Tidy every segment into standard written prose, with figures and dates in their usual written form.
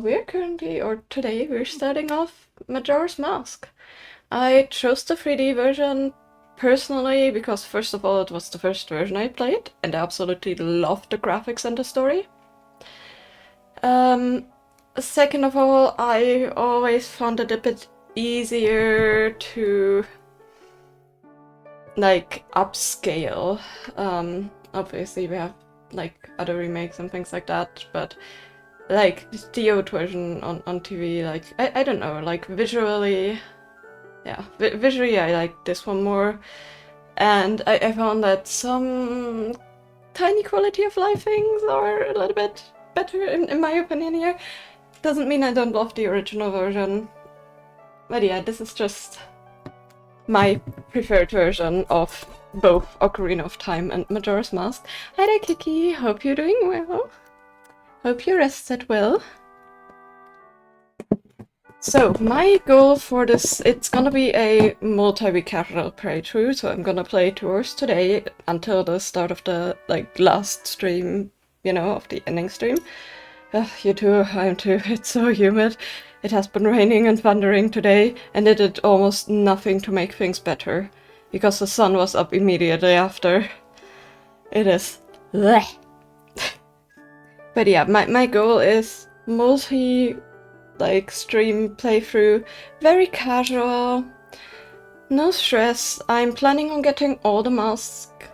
We're currently, or today, we're starting off Majora's Mask. I chose the 3D version personally because first of all it was the first version I played and I absolutely loved the graphics and the story. Um, Second of all, I always found it a bit easier to like upscale. Obviously we have like other remakes and things like that, but like the old version on TV, like I don't know, like visually, yeah, visually I like this one more, and I found that some tiny quality of life things are a little bit better in my opinion here. Doesn't mean I don't love the original version, but yeah, this is just my preferred version of both Ocarina of Time and Majora's Mask. Hi there, Kiki. Hope you're doing well. Hope you rested well. So, my goal for this, it's gonna be a multi-week casual playthrough, so I'm gonna play 2 hours today until the start of the, like, last stream, you know, of the ending stream. You too, I'm too, it's so humid. It has been raining and thundering today, and it did almost nothing to make things better, because the sun was up immediately after. It is bleh. But yeah, my goal is like stream playthrough, very casual, no stress. I'm planning on getting all the masks,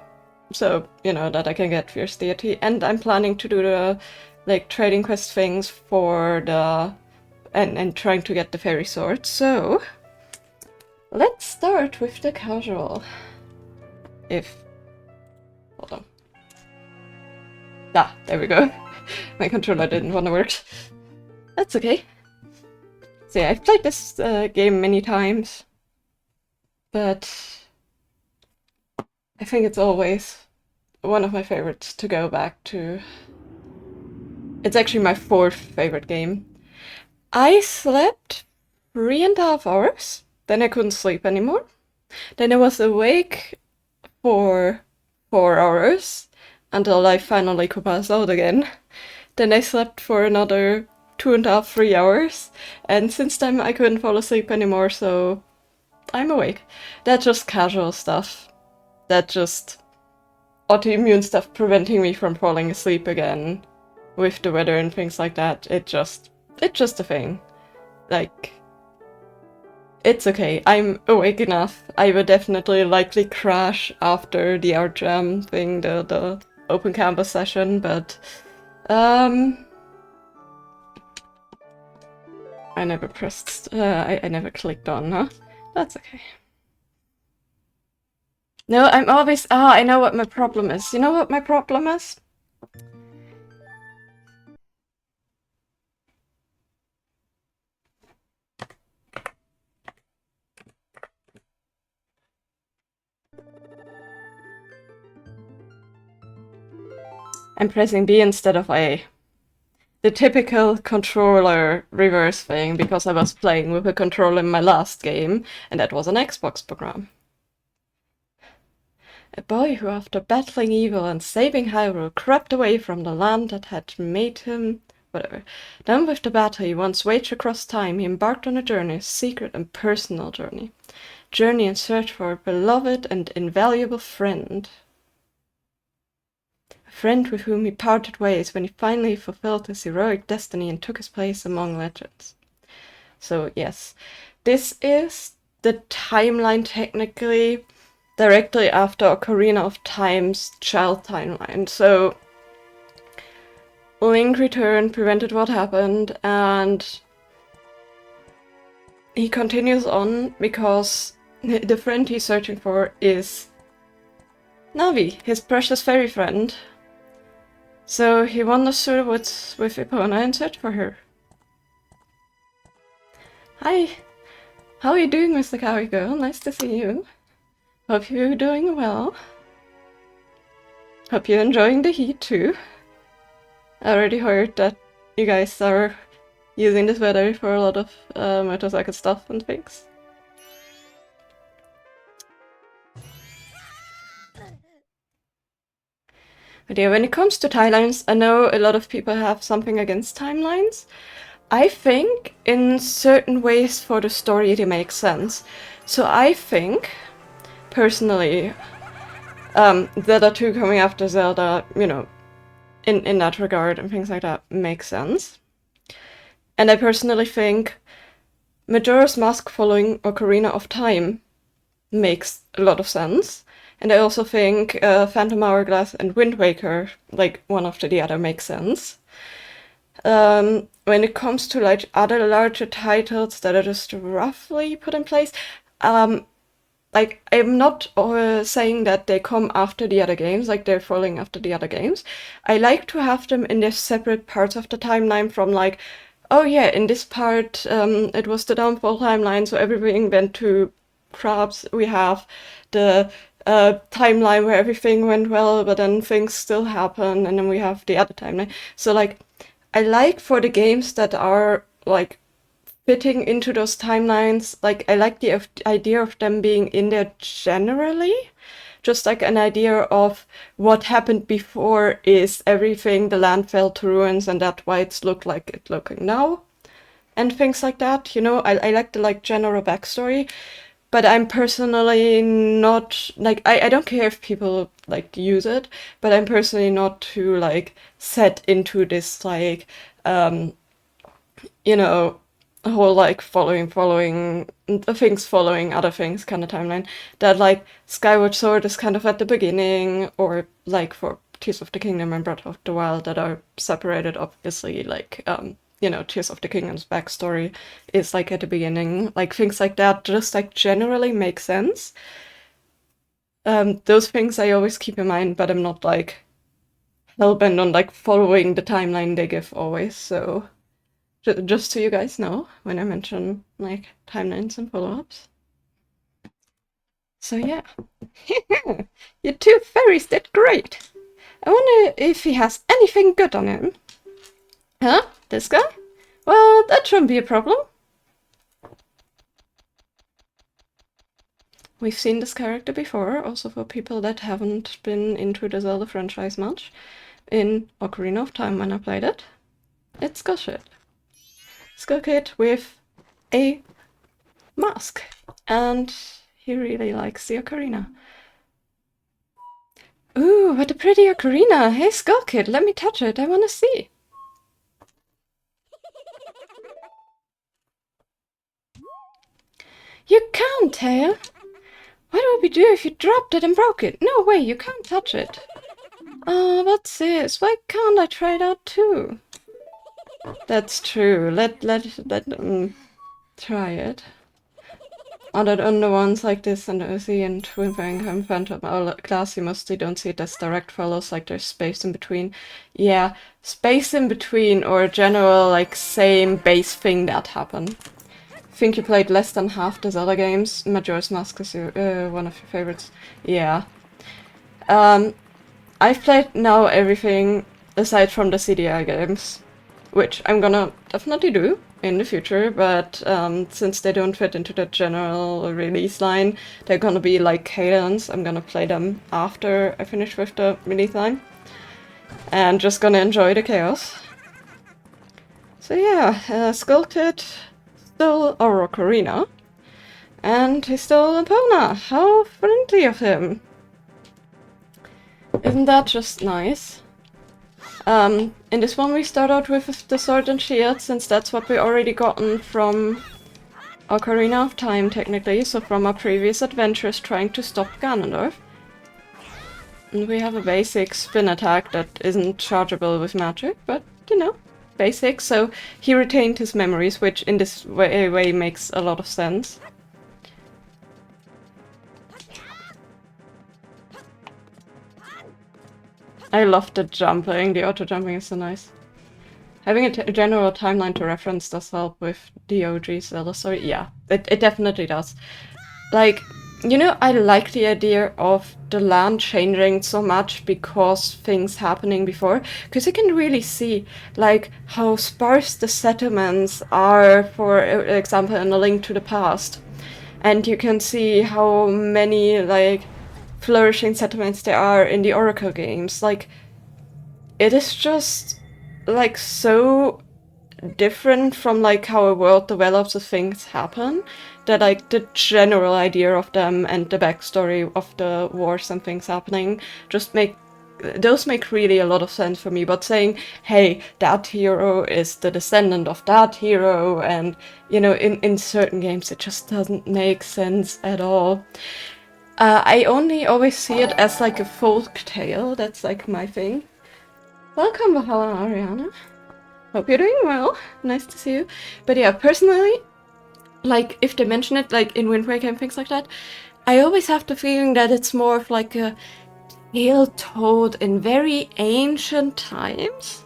so you know that I can get Fierce Deity, and I'm planning to do the like trading quest things for the and trying to get the fairy sword. So let's start with the casual. Hold on. Ah, there we go. My controller didn't want to work. That's okay. So yeah, I've played this game many times, but I think it's always one of my favorites to go back to. It's actually my 4th favorite game. I slept 3.5 hours, then I couldn't sleep anymore. Then I was awake for 4 hours until I finally could pass out again. Then I slept for another 2.5, 3 hours, and since then I couldn't fall asleep anymore, so I'm awake. That's just casual stuff. That's just autoimmune stuff preventing me from falling asleep again with the weather and things like that. It's just a thing. Like, it's okay. I'm awake enough. I will definitely likely crash after the art jam thing, the open canvas session, but I never pressed, I never clicked on, huh? That's okay. No, I'm always, I know what my problem is. You know what my problem is? I'm pressing B instead of A. The typical controller reverse thing, because I was playing with a controller in my last game, and that was an Xbox program. A boy who, after battling evil and saving Hyrule, crept away from the land that had made him... whatever. Done with the battle he once waged across time, he embarked on a journey, a secret and personal journey. Journey in search for a beloved and invaluable friend. A friend with whom he parted ways when he finally fulfilled his heroic destiny and took his place among legends. So yes, this is the timeline technically directly after Ocarina of Time's child timeline. So Link returned, prevented what happened, and he continues on because the friend he's searching for is Navi, his precious fairy friend. So he wanders through the woods with Epona in search for her. Hi! How are you doing, Mr. Kawi Girl? Nice to see you. Hope you're doing well. Hope you're enjoying the heat too. I already heard that you guys are using this weather for a lot of motorcycle stuff and things. But yeah, when it comes to timelines, I know a lot of people have something against timelines, I think in certain ways for the story it makes sense. So I think, personally, Zelda 2 coming after Zelda, you know, in that regard and things like that makes sense. And I personally think Majora's Mask following Ocarina of Time makes a lot of sense. And I also think Phantom Hourglass and Wind Waker, like one after the other, makes sense. When it comes to like other larger titles that are just roughly put in place, like I'm not saying that they come after the other games, like they're following after the other games. I like to have them in their separate parts of the timeline from like, oh yeah, in this part it was the downfall timeline, so everything went to crabs. We have the timeline where everything went well, but then things still happen, and then we have the other timeline. So like, I like for the games that are like fitting into those timelines, like I like the idea of them being in there generally. Just like an idea of what happened before is everything, the land fell to ruins, and that's why it's looked like it's looking now. And things like that, you know, I like the like general backstory. But I'm personally not like I don't care if people like use it, but I'm personally not too like set into this like you know, a whole like following things following other things kind of timeline. That like Skyward Sword is kind of at the beginning, or like for Tears of the Kingdom and Breath of the Wild that are separated, obviously, like you know, Tears of the Kingdom's backstory is like at the beginning. Like things like that just like generally make sense. Those things I always keep in mind, but I'm not like hellbent on like following the timeline they give always, so just so you guys know when I mention like timelines and follow-ups. So yeah. Your two fairies did great. I wonder if he has anything good on him. Huh? This guy? Well, that shouldn't be a problem. We've seen this character before, also for people that haven't been into the Zelda franchise much. In Ocarina of Time when I played it. It's Skullkid. Skullkid with a mask. And he really likes the ocarina. Ooh, what a pretty ocarina! Hey, Skullkid, let me touch it. I want to see. You can't, Tail. What would we do if you dropped it and broke it? No way, you can't touch it. Oh, what's this? Why can't I try it out too? That's true. Let try it. Other than the ones like this and Uzi and Twinkling and Phantom Hourglass, you mostly don't see it as direct follows, like there's space in between. Yeah, space in between or a general like same base thing that happened. I think you played less than half the Zelda games. Majora's Mask is one of your favorites. Yeah. I've played now everything aside from the CDI games, which I'm gonna definitely do in the future, but since they don't fit into the general release line, they're gonna be like cadence. I'm gonna play them after I finish with the release line, and just gonna enjoy the chaos. So yeah, Skullkid stole our ocarina, and he stole Epona. How friendly of him! Isn't that just nice? In this one we start out with the sword and shield, since that's what we already gotten from Ocarina of Time, technically, so from our previous adventures trying to stop Ganondorf. And we have a basic spin attack that isn't chargeable with magic, but, you know, basic, so he retained his memories, which in this way makes a lot of sense. I love the jumping, the auto-jumping is so nice. Having a general timeline to reference does help with the OG Zelda story. Yeah, it definitely does. Like, you know, I like the idea of the land changing so much because things happening before, because you can really see like how sparse the settlements are, for example, in A Link to the Past. And you can see how many like flourishing settlements there are in the Oracle games. Like, it is just like so different from like how a world develops as things happen. That like the general idea of them and the backstory of the wars and things happening just make really a lot of sense for me. But saying, hey, that hero is the descendant of that hero, and you know, in certain games it just doesn't make sense at all. I only always see it as like a folk tale. That's like my thing. Welcome, Valhalla Ariana. Hope you're doing well. Nice to see you. But yeah, personally, like if they mention it like in Wind Waker and things like that, I always have the feeling that it's more of like a tale told in very ancient times.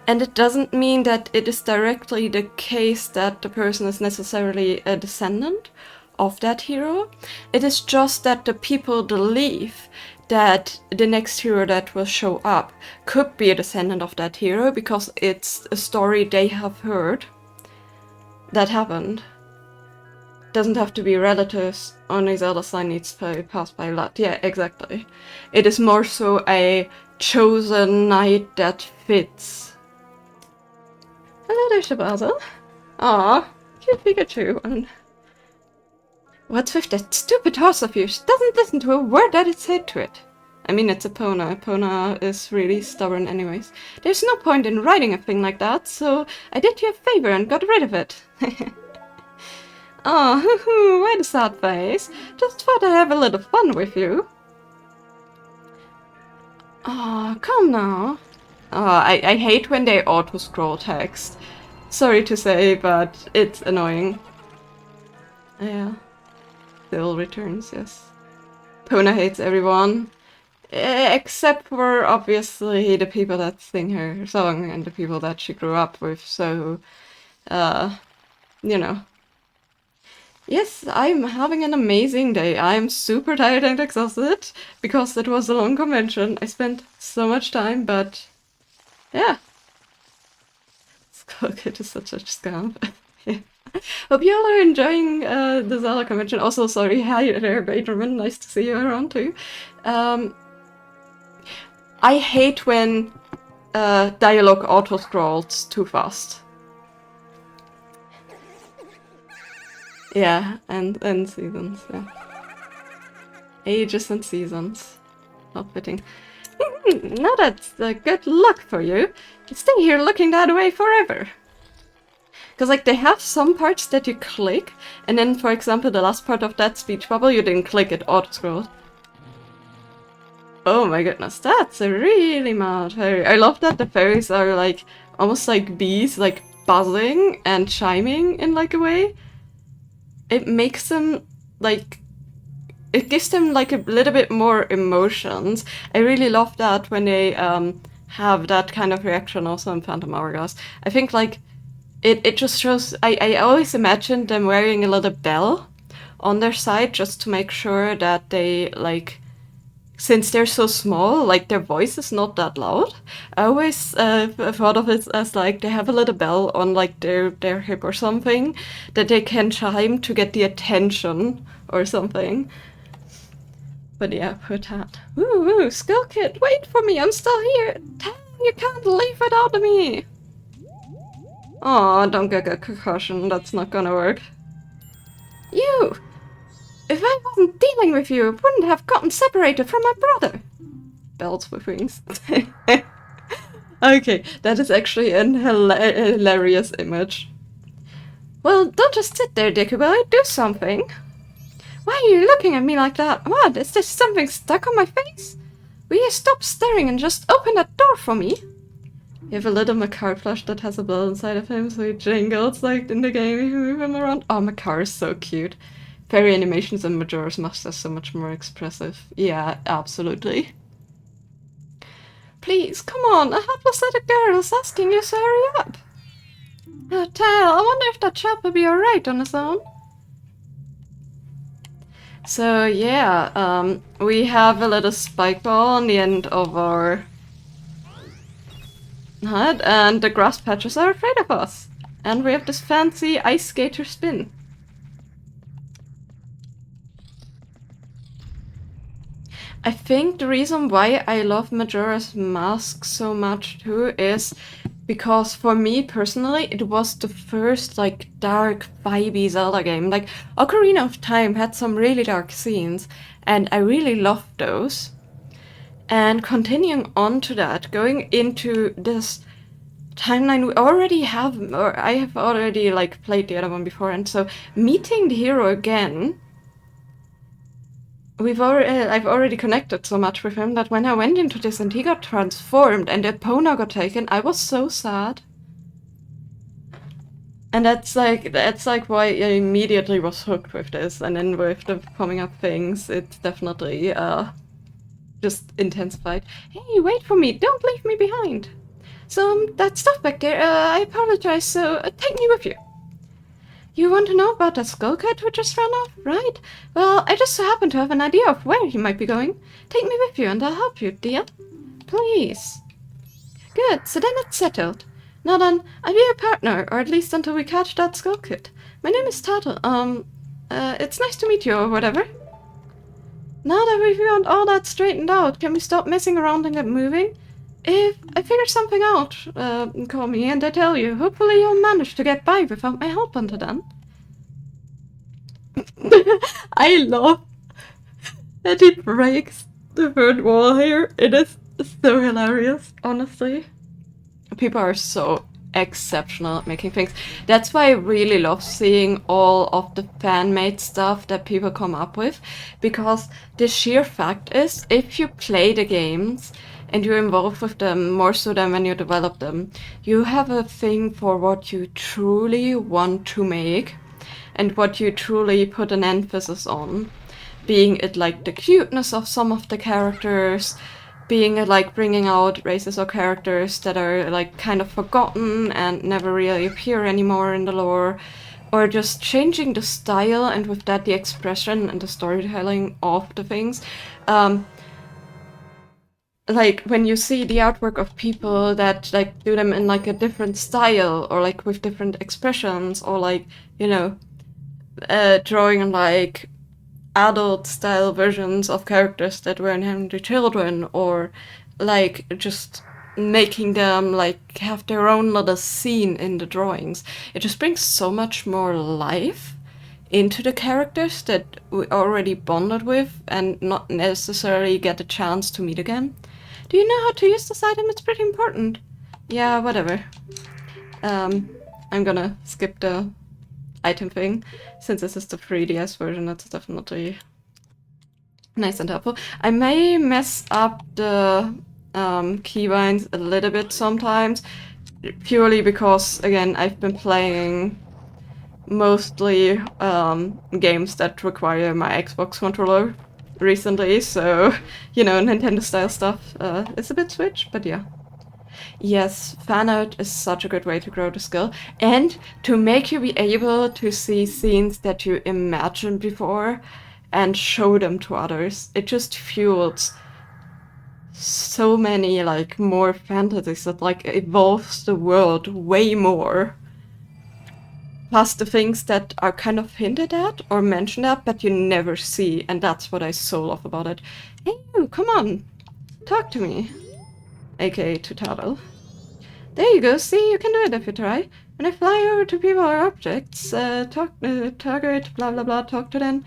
And it doesn't mean that it is directly the case that the person is necessarily a descendant of that hero. It is just that the people believe that the next hero that will show up could be a descendant of that hero because it's a story they have heard that happened. Doesn't have to be relatives, only Zelda's line needs to pass by blood. Yeah, exactly. It is more so a chosen knight that fits. Hello there, Shabaza. Aw, cute Pikachu. And what's with that stupid horse of yours? Doesn't listen to a word that is said to it. I mean, it's Epona. Epona is really stubborn anyways. There's no point in riding a thing like that, so I did you a favor and got rid of it. Aw, hoo-hoo, why the sad face? Just thought I'd have a little fun with you. Aw, come now. I hate when they auto-scroll text. Sorry to say, but it's annoying. Yeah. Still returns, yes. Pona hates everyone. Except for, obviously, the people that sing her song and the people that she grew up with, so... you know. Yes, I'm having an amazing day. I'm super tired and exhausted, because it was a long convention. I spent so much time, but... yeah. Skullkid is such a scam. Yeah. Hope you all are enjoying the Zelda convention. Also, sorry, hi there, Baderman. Nice to see you around too. I hate when dialogue auto-scrolls too fast. Yeah, and seasons, yeah. Ages and seasons. Not fitting. Now that's good luck for you. You stay here looking that way forever. Because, like, they have some parts that you click, and then, for example, the last part of that speech bubble, you didn't click it, auto-scrolled. Oh my goodness, that's a really mad fairy. I love that the fairies are, like, almost like bees, like, buzzing and chiming in, like, a way. It makes them, like... it gives them, like, a little bit more emotions. I really love that when they, have that kind of reaction also in Phantom Hourglass. I think, like... It just shows... I always imagine them wearing a little bell on their side just to make sure that they, like... since they're so small, like, their voice is not that loud. I always thought of it as, like, they have a little bell on, like, their hip or something that they can chime to get the attention or something. But yeah, poor Tat. Ooh, Skullkid, wait for me, I'm still here! Tat, you can't leave without me! Aw, don't get a concussion, that's not gonna work. You! If I wasn't dealing with you, I wouldn't have gotten separated from my brother! Bells with wings. Okay, that is actually an hilarious image. Well, don't just sit there, Dicky boy, do something! Why are you looking at me like that? What, is there something stuck on my face? Will you stop staring and just open that door for me? You have a little Makar plush that has a bell inside of him, so he jingles like in the game if you move him around. Oh, Makar is so cute. Fairy animations and Majora's Mask are so much more expressive. Yeah, absolutely. Please, come on, a hapless little girl is asking you to hurry up. Oh, Tal, I wonder if that chap will be alright on his own. So yeah, we have a little spike ball on the end of our head, and the grass patches are afraid of us. And we have this fancy ice skater spin. I think the reason why I love Majora's Mask so much too is because for me personally, it was the first like dark, vibey Zelda game. Like Ocarina of Time had some really dark scenes, and I really loved those. And continuing on to that, going into this timeline we already have, or I have already like played the other one before, and so meeting the hero again, I've already connected so much with him that when I went into this and he got transformed and Epona got taken, I was so sad. And that's like why I immediately was hooked with this, and then with the coming up things, it's definitely just intensified. Hey, wait for me! Don't leave me behind. So that stuff back there, I apologize. So take me with you. You want to know about that skull cat we just ran off, right? Well, I just so happen to have an idea of where he might be going. Take me with you and I'll help you, dear. Please. Good, so then it's settled. Now then, I'll be your partner, or at least until we catch that skull kid. My name is Tato. It's nice to meet you, or whatever. Now that we've got all that straightened out, can we stop messing around and get moving? If I figure something out, call me and I tell you. Hopefully you'll manage to get by without my help until then. I love that he breaks the third wall here. It is so hilarious, honestly. People are so exceptional at making things. That's why I really love seeing all of the fan-made stuff that people come up with, because the sheer fact is, if you play the games and you're involved with them more so than when you develop them, you have a thing for what you truly want to make and what you truly put an emphasis on. Being it like the cuteness of some of the characters, being it like bringing out races or characters that are like kind of forgotten and never really appear anymore in the lore, or just changing the style and with that the expression and the storytelling of the things. Like when you see the artwork of people that like do them in like a different style or like with different expressions, or like, you know, drawing like adult style versions of characters that were inherently children, or like just making them like have their own little scene in the drawings. It just brings so much more life into the characters that we already bonded with and not necessarily get a chance to meet again. Do you know how to use this item? It's pretty important. Yeah, whatever. I'm gonna skip the item thing, since this is the 3DS version. That's definitely nice and helpful. I may mess up the keybinds a little bit sometimes, purely because, again, I've been playing mostly games that require my Xbox controller recently, so, you know, Nintendo style stuff is a bit switch, but yeah. Yes, fan art is such a good way to grow the skill, and to make you be able to see scenes that you imagined before and show them to others. It just fuels so many like more fantasies that like evolves the world way more. Plus the things that are kind of hinted at or mentioned at but you never see, and that's what I so love about it. Hey you, come on, talk to me. AKA to Taro. There you go, see, you can do it if you try. When I fly over to people or objects, target, blah blah blah, talk to them.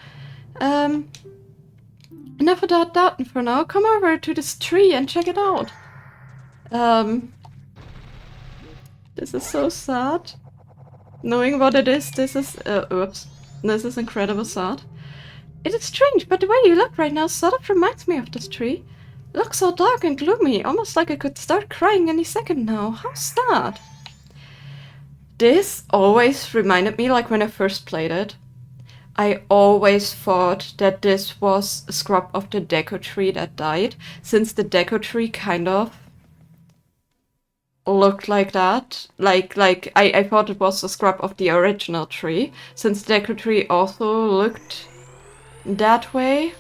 Enough of that for now. Come over to this tree and check it out. This is so sad. Knowing what it is, this is, oops. This is incredible sad. It is strange, but the way you look right now sort of reminds me of this tree. Looks so dark and gloomy, almost like I could start crying any second now. How's that? This always reminded me, like when I first played it, I always thought that this was a scrub of the Deku Tree that died, since the Deku Tree kind of looked like that. Like I thought it was a scrub of the original tree, since the Deku Tree also looked that way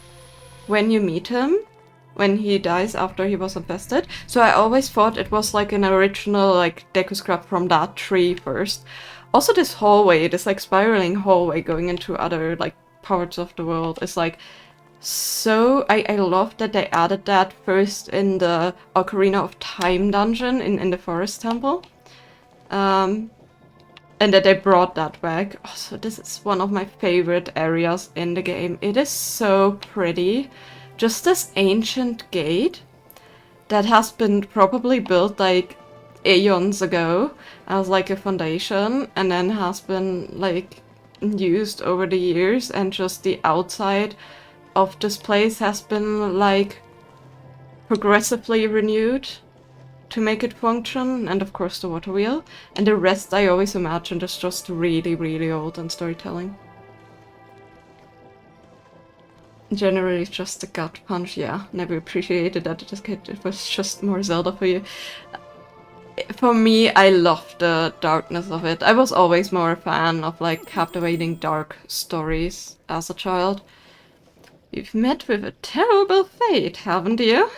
when you meet him, when he dies after he was infested. So I always thought it was like an original like Deku scrub from that tree first. Also this hallway, this like spiraling hallway going into other like parts of the world is like so... I love that they added that first in the Ocarina of Time dungeon in the Forest Temple. And that they brought that back. Oh, so this is one of my favorite areas in the game. It is so pretty. Just this ancient gate that has been probably built like aeons ago as like a foundation, and then has been like used over the years, and just the outside of this place has been like progressively renewed to make it function, and of course the water wheel. And the rest I always imagined is just really, really old in storytelling. Generally just a gut punch, yeah. Never appreciated that it was just more Zelda for you. For me, I loved the darkness of it. I was always more a fan of like captivating dark stories as a child. You've met with a terrible fate, haven't you?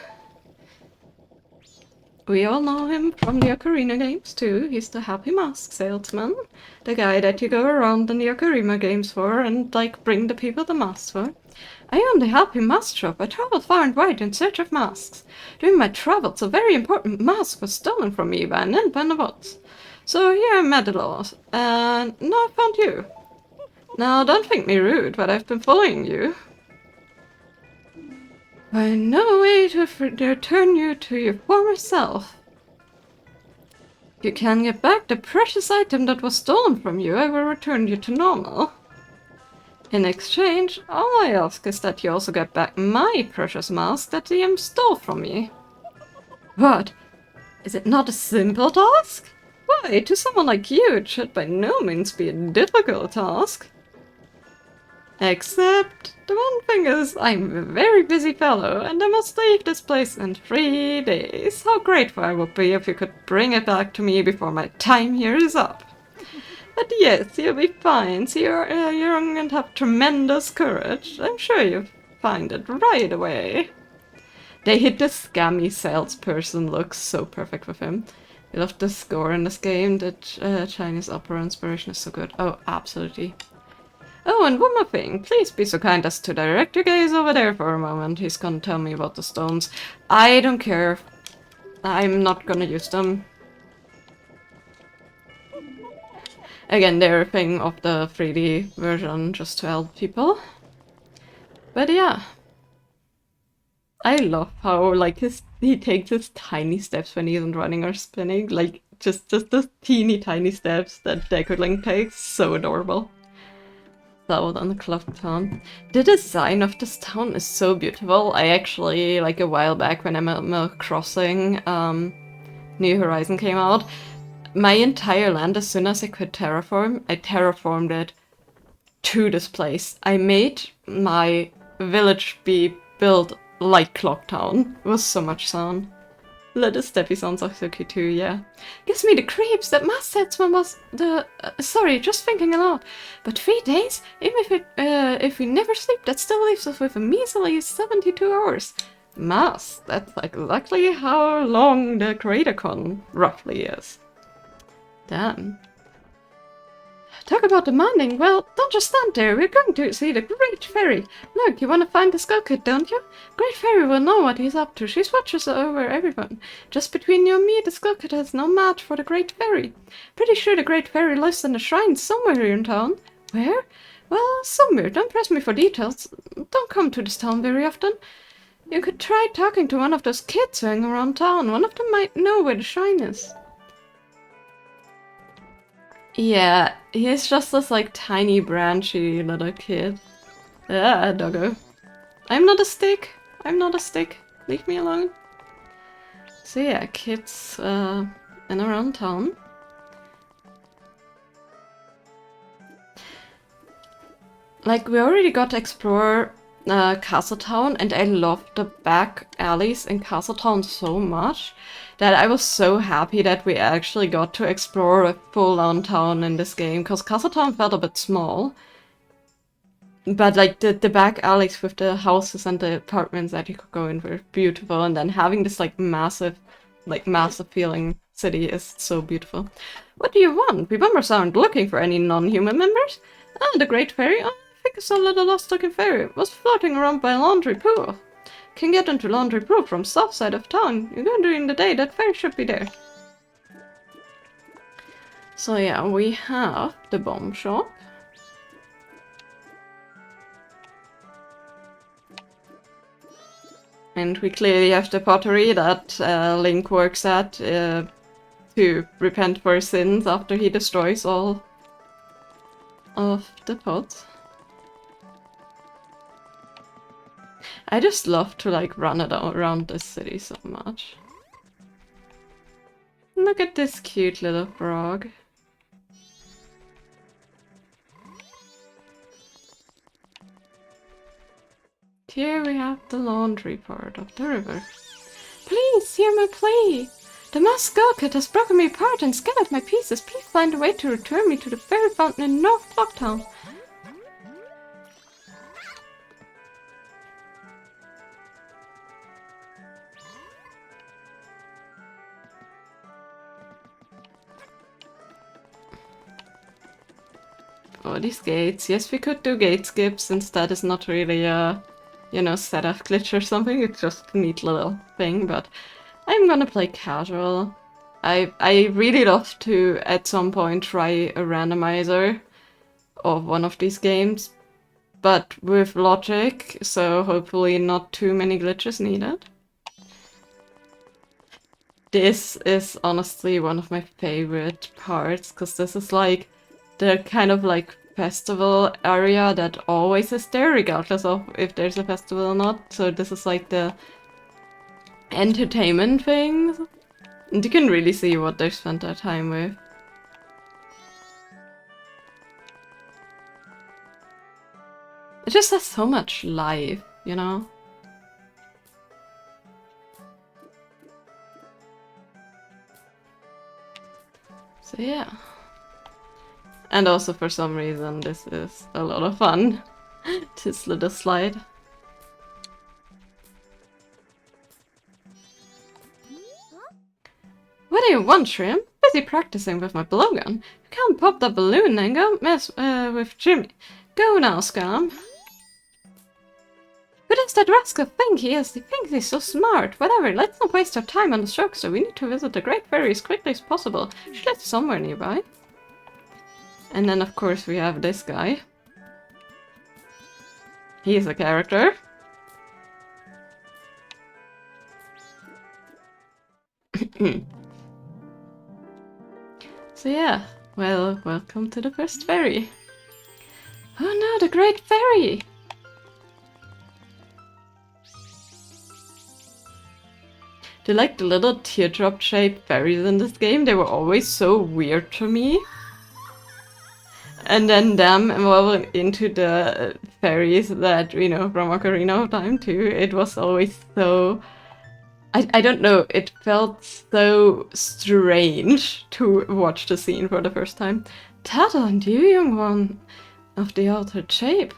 We all know him from the Ocarina games too. He's the happy mask salesman. The guy that you go around in the Ocarina games for and like bring the people the masks for. I own the Happy Mask Shop. I travel far and wide in search of masks. During my travels, a very important mask was stolen from me by an imp in the woods. So here I met the laws, and now I found you. Now don't think me rude, but I've been following you. I know a way to return you to your former self. You can get back the precious item that was stolen from you. I will return you to normal. In exchange, all I ask is that you also get back my precious mask that the imp stole from me. What? Is it not a simple task? Why, to someone like you, it should by no means be a difficult task. Except, the one thing is, I'm a very busy fellow, and I must leave this place in 3 days. How grateful I would be if you could bring it back to me before my time here is up. But yes, you'll be fine. See, you're young and have tremendous courage. I'm sure you'll find it right away. They hit the scammy salesperson look so perfect with him. I love the score in this game. The Chinese opera inspiration is so good. Oh, absolutely. Oh, and one more thing. Please be so kind as to direct your gaze over there for a moment. He's gonna tell me about the stones. I don't care. I'm not gonna use them. Again, they're a thing of the 3D version just to help people. But yeah. I love how like he takes his tiny steps when he isn't running or spinning. Like just those teeny tiny steps that Deku Link takes. So adorable. Zelda on the Cloud Town. The design of this town is so beautiful. I actually, like a while back when Animal Crossing New Horizon came out, my entire land, as soon as I could terraform, I terraformed it to this place. I made my village be built like Clock Town. It was so much fun. The steppy sounds are so cute too, yeah. Gives me the creeps. That mask salesman was the... sorry, just thinking aloud. But 3 days? Even if we never sleep, that still leaves us with a measly 72 hours. Mask, that's like exactly how long the CreatorCon roughly is. Damn. Talk about demanding. Well, don't just stand there. We're going to see the Great Fairy. Look, you want to find the Skull Kid, don't you? Great Fairy will know what he's up to. She watches over everyone. Just between you and me, the Skull Kid has no match for the Great Fairy. Pretty sure the Great Fairy lives in a shrine somewhere here in town. Where? Well, somewhere. Don't press me for details. Don't come to this town very often. You could try talking to one of those kids hanging around town. One of them might know where the shrine is. Yeah, he's just this like tiny branchy little kid. Ah, doggo. I'm not a stick. I'm not a stick. Leave me alone. So yeah, kids in around town. Like, we already got to explore Castletown, and I love the back alleys in Castletown so much that I was so happy that we actually got to explore a full-on town in this game, because Castletown felt a bit small. But like the back alleys with the houses and the apartments that you could go in were beautiful, and then having this like massive feeling city is so beautiful. What do you want? We members aren't looking for any non-human members. Ah, the Great Fairy? Oh, I think I saw a little lost-looking fairy. It was floating around by a laundry pool. Can get into laundry pool from south side of town. You go during the day, that fairy should be there. So yeah, we have the bomb shop. And we clearly have the pottery that Link works at to repent for his sins after he destroys all of the pots. I just love to like run it around this city so much. Look at this cute little frog. Here we have the laundry part of the river. Please, hear my plea! The masked skullcat has broken me apart and scattered my pieces. Please find a way to return me to the fairy fountain in North Clocktown. Oh, these gates. Yes, we could do gate skips since that is not really a, you know, setup glitch or something. It's just a neat little thing, but I'm gonna play casual. I really love to, at some point, try a randomizer of one of these games, but with logic, so hopefully not too many glitches needed. This is honestly one of my favorite parts, because this is like the kind of like festival area that always is there, regardless of if there's a festival or not. So this is like the entertainment things. And you can really see what they spent their time with. It just has so much life, you know? So yeah. And also for some reason this is a lot of fun. This little slide. What do you want, Shrimp? Busy practicing with my blowgun. You can't pop that balloon and go mess with Jimmy. Go now, scum. Who does that rascal think he is? He thinks he's so smart. Whatever, let's not waste our time on the Strokester. We need to visit the Great Fairy as quickly as possible. She lives somewhere nearby. And then, of course, we have this guy. He's a character. So yeah, well, welcome to the first fairy. Oh no, the Great Fairy! Do you like the little teardrop shaped fairies in this game? They were always so weird to me. And then them evolving into the fairies that, you know, from Ocarina of Time too. It was always so... I don't know, it felt so strange to watch the scene for the first time. Tata and you, young one of the altered shape.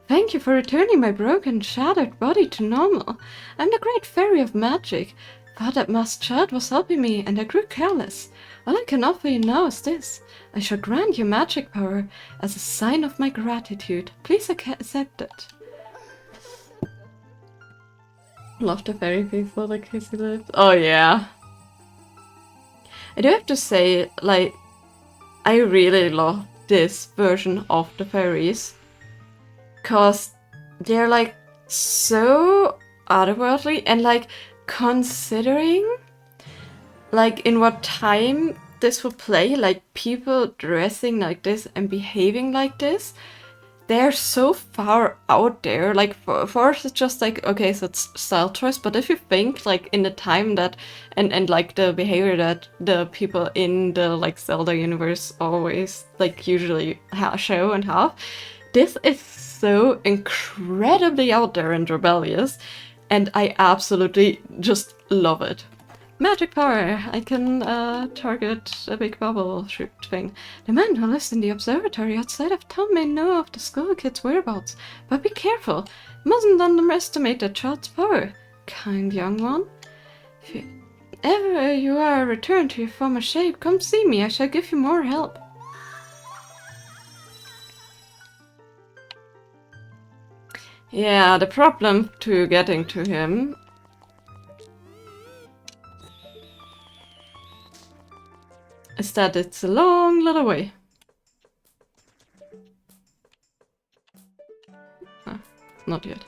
Thank you for returning my broken, shattered body to normal. I'm the Great Fairy of Magic. Thought that masked child was helping me, and I grew careless. All I can offer you now is this. I shall grant you magic power as a sign of my gratitude. Please accept it. Love the fairy face, little kissy lips. Oh yeah. I do have to say, like, I really love this version of the fairies. Cause they're like so otherworldly, and like considering like in what time this would play, like people dressing like this and behaving like this, they're so far out there. Like for us it's just like, okay, so it's style choice, but if you think like in the time that and like the behavior that the people in the like Zelda universe always like usually show and have, this is so incredibly out there and rebellious, and I absolutely just love it. Magic power! I can target a big bubble shoot thing. The man who lives in the observatory outside of town may know of the school kid's whereabouts, but be careful. You mustn't underestimate that child's power. Kind young one. If ever you are returned to your former shape, come see me. I shall give you more help. Yeah, the problem to getting to him is is that it's a long little way. Ah, not yet.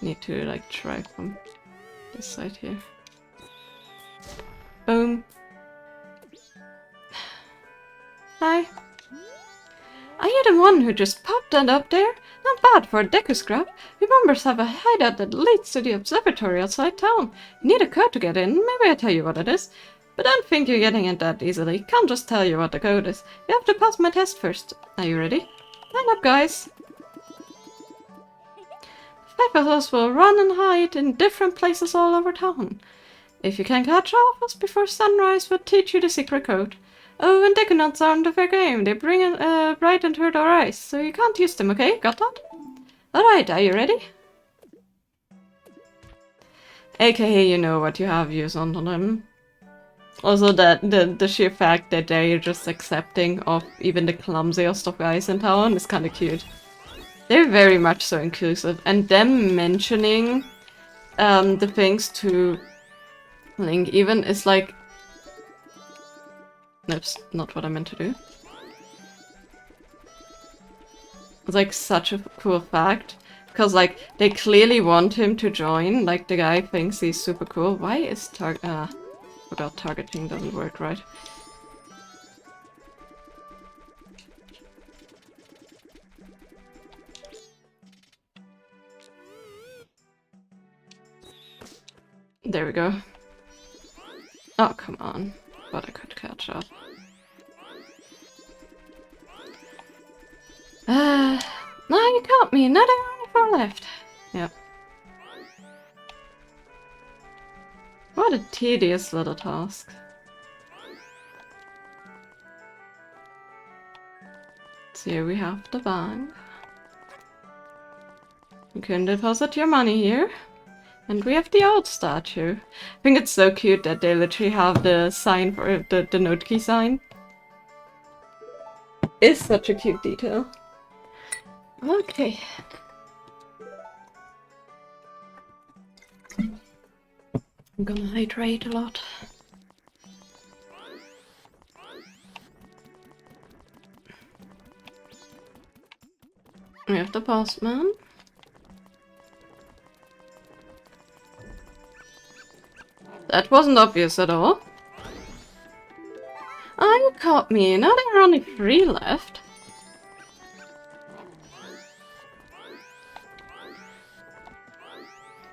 Need to like try from this side here. Boom. Hi. Are you the one who just popped that up there? Not bad for a deco scrap. We bombers have a hideout that leads to the observatory outside town. You need a code to get in. Maybe I tell you what it is. But don't think you're getting it that easily. Can't just tell you what the code is. You have to pass my test first. Are you ready? Line up, guys. 5 of us will run and hide in different places all over town. If you can catch all of us before sunrise, we'll teach you the secret code. Oh, and Deconauts aren't a fair game. They bring bright and hurt our eyes, so you can't use them, okay? Got that? Alright, are you ready? AKA, you know what you have use on them. Also, that the sheer fact that they're just accepting of even the clumsiest of guys in town is kind of cute. They're very much so inclusive, and them mentioning the things to Link even is like... That's not what I meant to do. It's like such a cool fact, because like they clearly want him to join, like the guy thinks he's super cool. Why is forgot targeting doesn't work right. There we go. Oh, come on. But I could catch up. No, you caught me. Now there are only 4 left. Yep. What a tedious little task. So here we have the bank. You can deposit your money here. And we have the old statue. I think it's so cute that they literally have the sign for the note key sign. It's such a cute detail. Okay. I'm gonna hydrate a lot. We have the postman. That wasn't obvious at all. Ah, you caught me. Now there are only 3 left.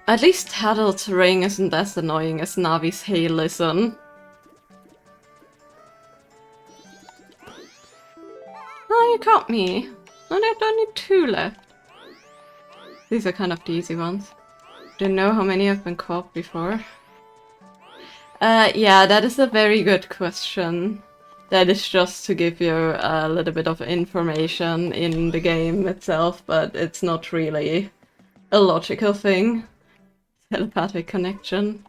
At least Taddle's ring isn't as annoying as Navi's Hey Listen. Ah, you caught me. Now there are only 2 left. These are kind of the easy ones. Do you know how many have been caught before? Yeah, that is a very good question. That is just to give you a little bit of information in the game itself, but it's not really a logical thing. Telepathic connection.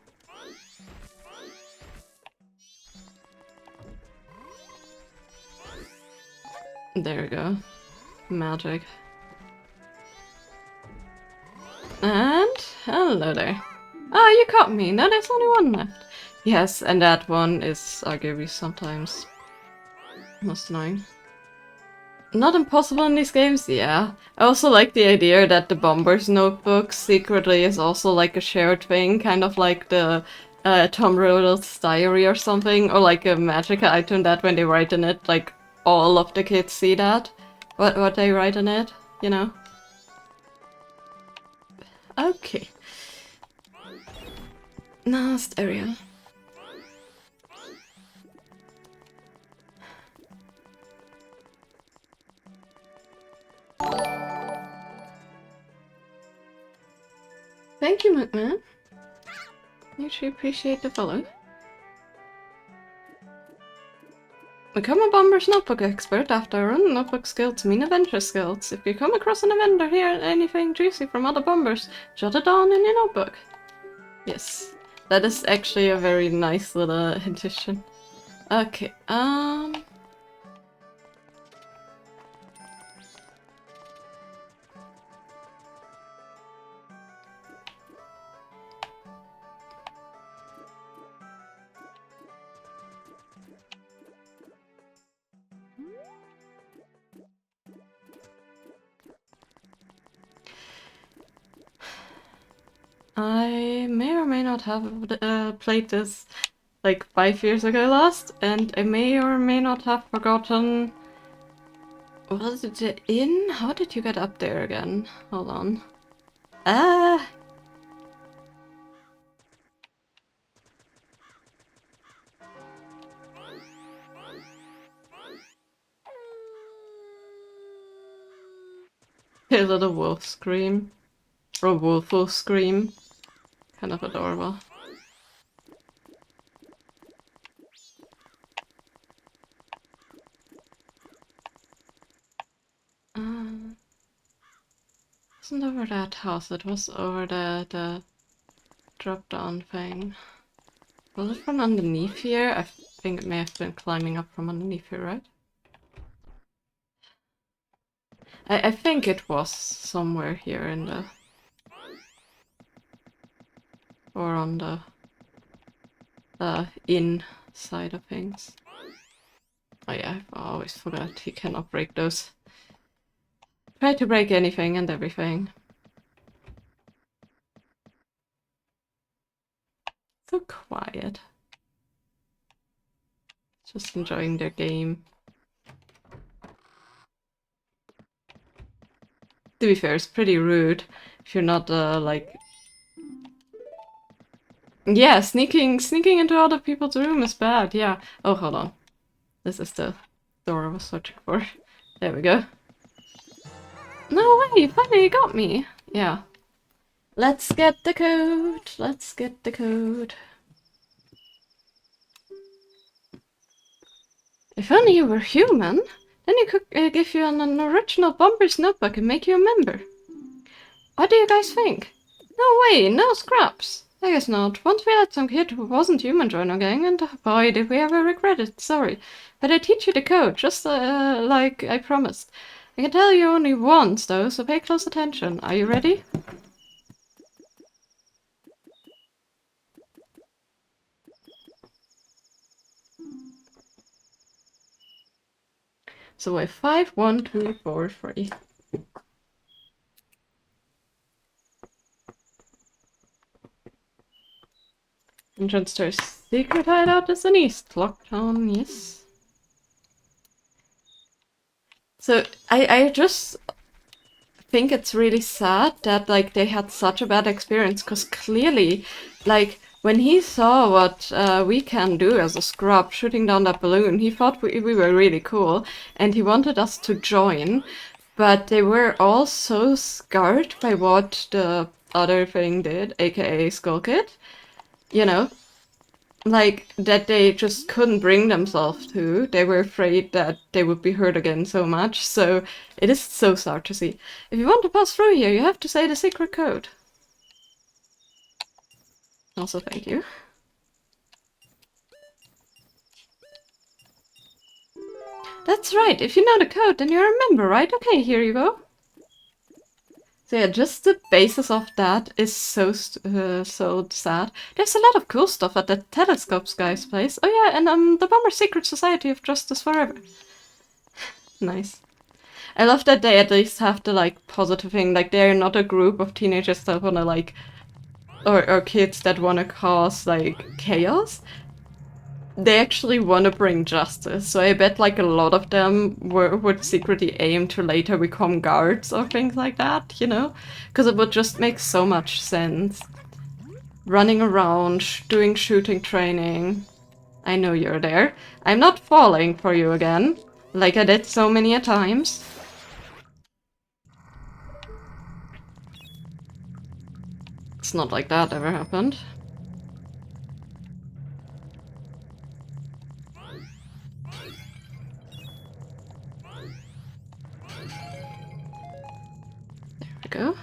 There we go. Magic. And hello there. Ah, you caught me. Now there's only 1 left. Yes, and that one is arguably sometimes most annoying. Not impossible in these games, yeah. I also like the idea that the Bomber's Notebook secretly is also like a shared thing, kind of like the Tom Riddle's diary or something, or like a magic item that when they write in it, like all of the kids see that. What they write in it, you know? Okay. Last area. Thank you, McMahon. Mutually appreciate the follow. Become a Bomber's Notebook expert after run notebook skills mean adventure skills. If you come across an event or hear anything juicy from other bombers, jot it down in your notebook. Yes, that is actually a very nice little addition. Okay, I may or may not have played this like 5 years ago last, and I may or may not have forgotten. Was it the inn? How did you get up there again? Hold on. Ah! A little wolf scream. Or wolf scream. Kind of adorable. Wasn't over that house, it was over the drop down thing. Was it from underneath here? I think it may have been climbing up from underneath here, right? I think it was somewhere here in the... or on the in side of things. Oh yeah, I always forgot you cannot break those. Try to break anything and everything. So quiet. Just enjoying their game. To be fair, it's pretty rude if you're not like... Yeah, sneaking into other people's room is bad, yeah. Oh, hold on. This is the door I was searching for. There we go. No way, you finally got me! Yeah. Let's get the code! Let's get the code. If only you were human, then you could give you an original Bomber's notebook and make you a member. What do you guys think? No way, no scraps! I guess not. Once we had some kid who wasn't human join our gang, and boy did we ever regret it, sorry. But I teach you the code, just like I promised. I can tell you only once though, so pay close attention. Are you ready? So I 5, 1, 2, 4, 3. Entrance to our secret hideout is in East Lockdown, yes. So I just think it's really sad that like they had such a bad experience, because clearly, like when he saw what we can do as a scrub shooting down that balloon, he thought we were really cool and he wanted us to join, but they were all so scarred by what the other thing did, aka Skull Kid, you know, like that they just couldn't bring themselves to. They were afraid that they would be hurt again so much, so it is so sad to see. If you want to pass through here, you have to say the secret code. Also, thank you. That's right, if you know the code, then you're a member, right? Okay, here you go. So yeah, just the basis of that is so sad. There's a lot of cool stuff at the Telescopes guy's place. Oh yeah, and the Bomber Secret Society of Justice Forever. Nice. I love that they at least have the like positive thing, like they're not a group of teenagers that wanna like, or kids that wanna cause like chaos. They actually want to bring justice, so I bet like a lot of them would secretly aim to later become guards or things like that, you know? Because it would just make so much sense. Running around, doing shooting training. I know you're there. I'm not falling for you again, like I did so many a times. It's not like that ever happened. Go.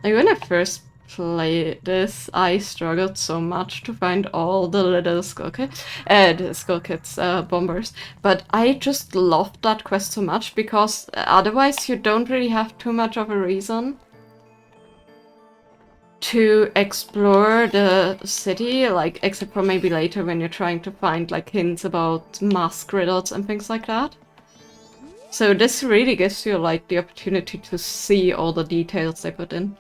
Like when I first played this, I struggled so much to find all the little Skull Kids bombers, but I just loved that quest so much because otherwise you don't really have too much of a reason to explore the city, like except for maybe later when you're trying to find like hints about mask riddles and things like that. So this really gives you like the opportunity to see all the details they put in.